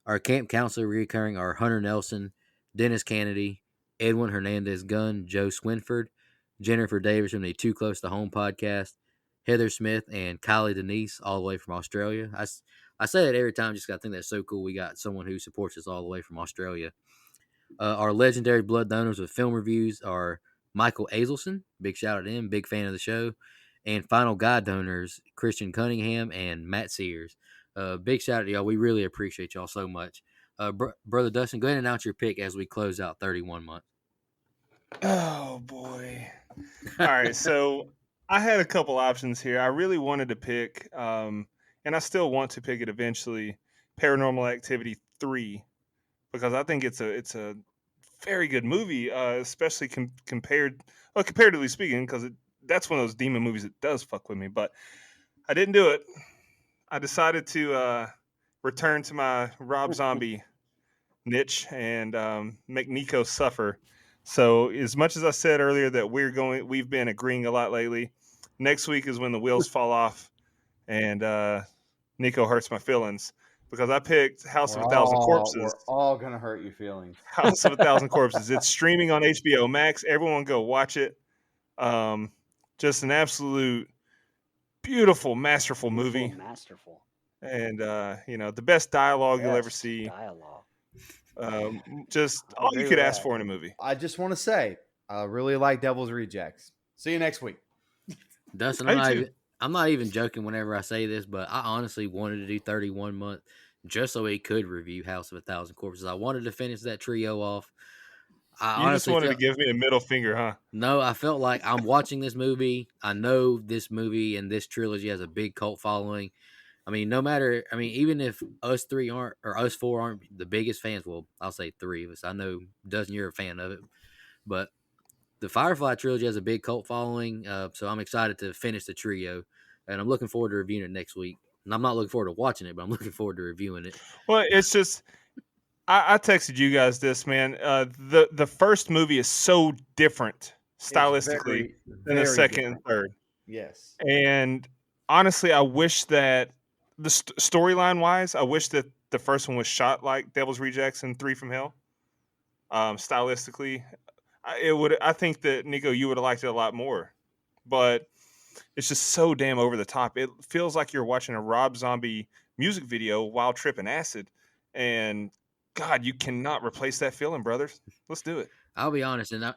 Our camp counselor reoccurring are Hunter Nelson, Dennis Kennedy, Edwin Hernandez Gunn, Joe Swinford, Jennifer Davis from the Too Close to Home podcast, Heather Smith, and Kylie Denise, all the way from Australia. I say that every time, just I think that's so cool. We got someone who supports us all the way from Australia. Our legendary blood donors with film reviews are Michael Azelson, big shout out to him, big fan of the show, and final guide donors Christian Cunningham and Matt Sears. Big shout out to y'all. We really appreciate y'all so much. Brother Dustin, go ahead and announce your pick as we close out 31 months. Oh boy. All right, so I had a couple options here. I really wanted to pick, and I still want to pick it eventually, Paranormal Activity 3, because I think it's a very good movie, especially comparatively speaking, because that's one of those demon movies that does fuck with me. But I didn't do it. I decided to return to my Rob Zombie niche and make Nico suffer. So as much as I said earlier that we've been agreeing a lot lately. Next week is when the wheels fall off, and Nico hurts my feelings because I picked House of a Thousand Corpses. We're all gonna hurt your feelings. House of a Thousand Corpses. It's streaming on HBO Max. Everyone go watch it. Just an absolute beautiful, masterful movie. Masterful. And the best dialogue you'll ever see. Dialogue. Just all you could ask for in a movie. I just want to say, I really like Devil's Rejects. See you next week. Dustin, I'm not even joking whenever I say this, but I honestly wanted to do 31 month just so we could review House of a Thousand Corpses. I wanted to finish that trio off. You just wanted to give me a middle finger, huh? No, I felt like I'm watching this movie. I know this movie and this trilogy has a big cult following. I mean, even if us four aren't the biggest fans, well, I'll say three of us. I know, Dustin, you're a fan of it, but the Firefly trilogy has a big cult following, so I'm excited to finish the trio, and I'm looking forward to reviewing it next week. And I'm not looking forward to watching it, but I'm looking forward to reviewing it. Well, it's just I texted you guys this, man. The first movie is so different stylistically than the second and third. Yes. And honestly, I wish that the storyline wise, I wish that the first one was shot like Devil's Rejects and 3 from Hell. Stylistically, I think that Nico, you would have liked it a lot more, but it's just so damn over the top. It feels like you're watching a Rob Zombie music video while tripping acid, and God, you cannot replace that feeling, brothers. Let's do it. I'll be honest, and I'm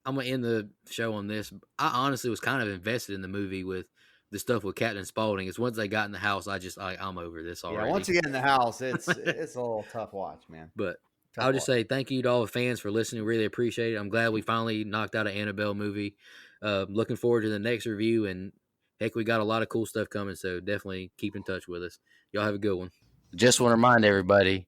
gonna end the show on this. I honestly was kind of invested in the movie with the stuff with Captain Spaulding. It's once they got in the house, I'm over this already. Yeah, once you get in the house, it's a little tough watch, man. But I'll just say thank you to all the fans for listening. Really appreciate it. I'm glad we finally knocked out an Annabelle movie. Looking forward to the next review, and heck, we got a lot of cool stuff coming, so definitely keep in touch with us. Y'all have a good one. Just want to remind everybody.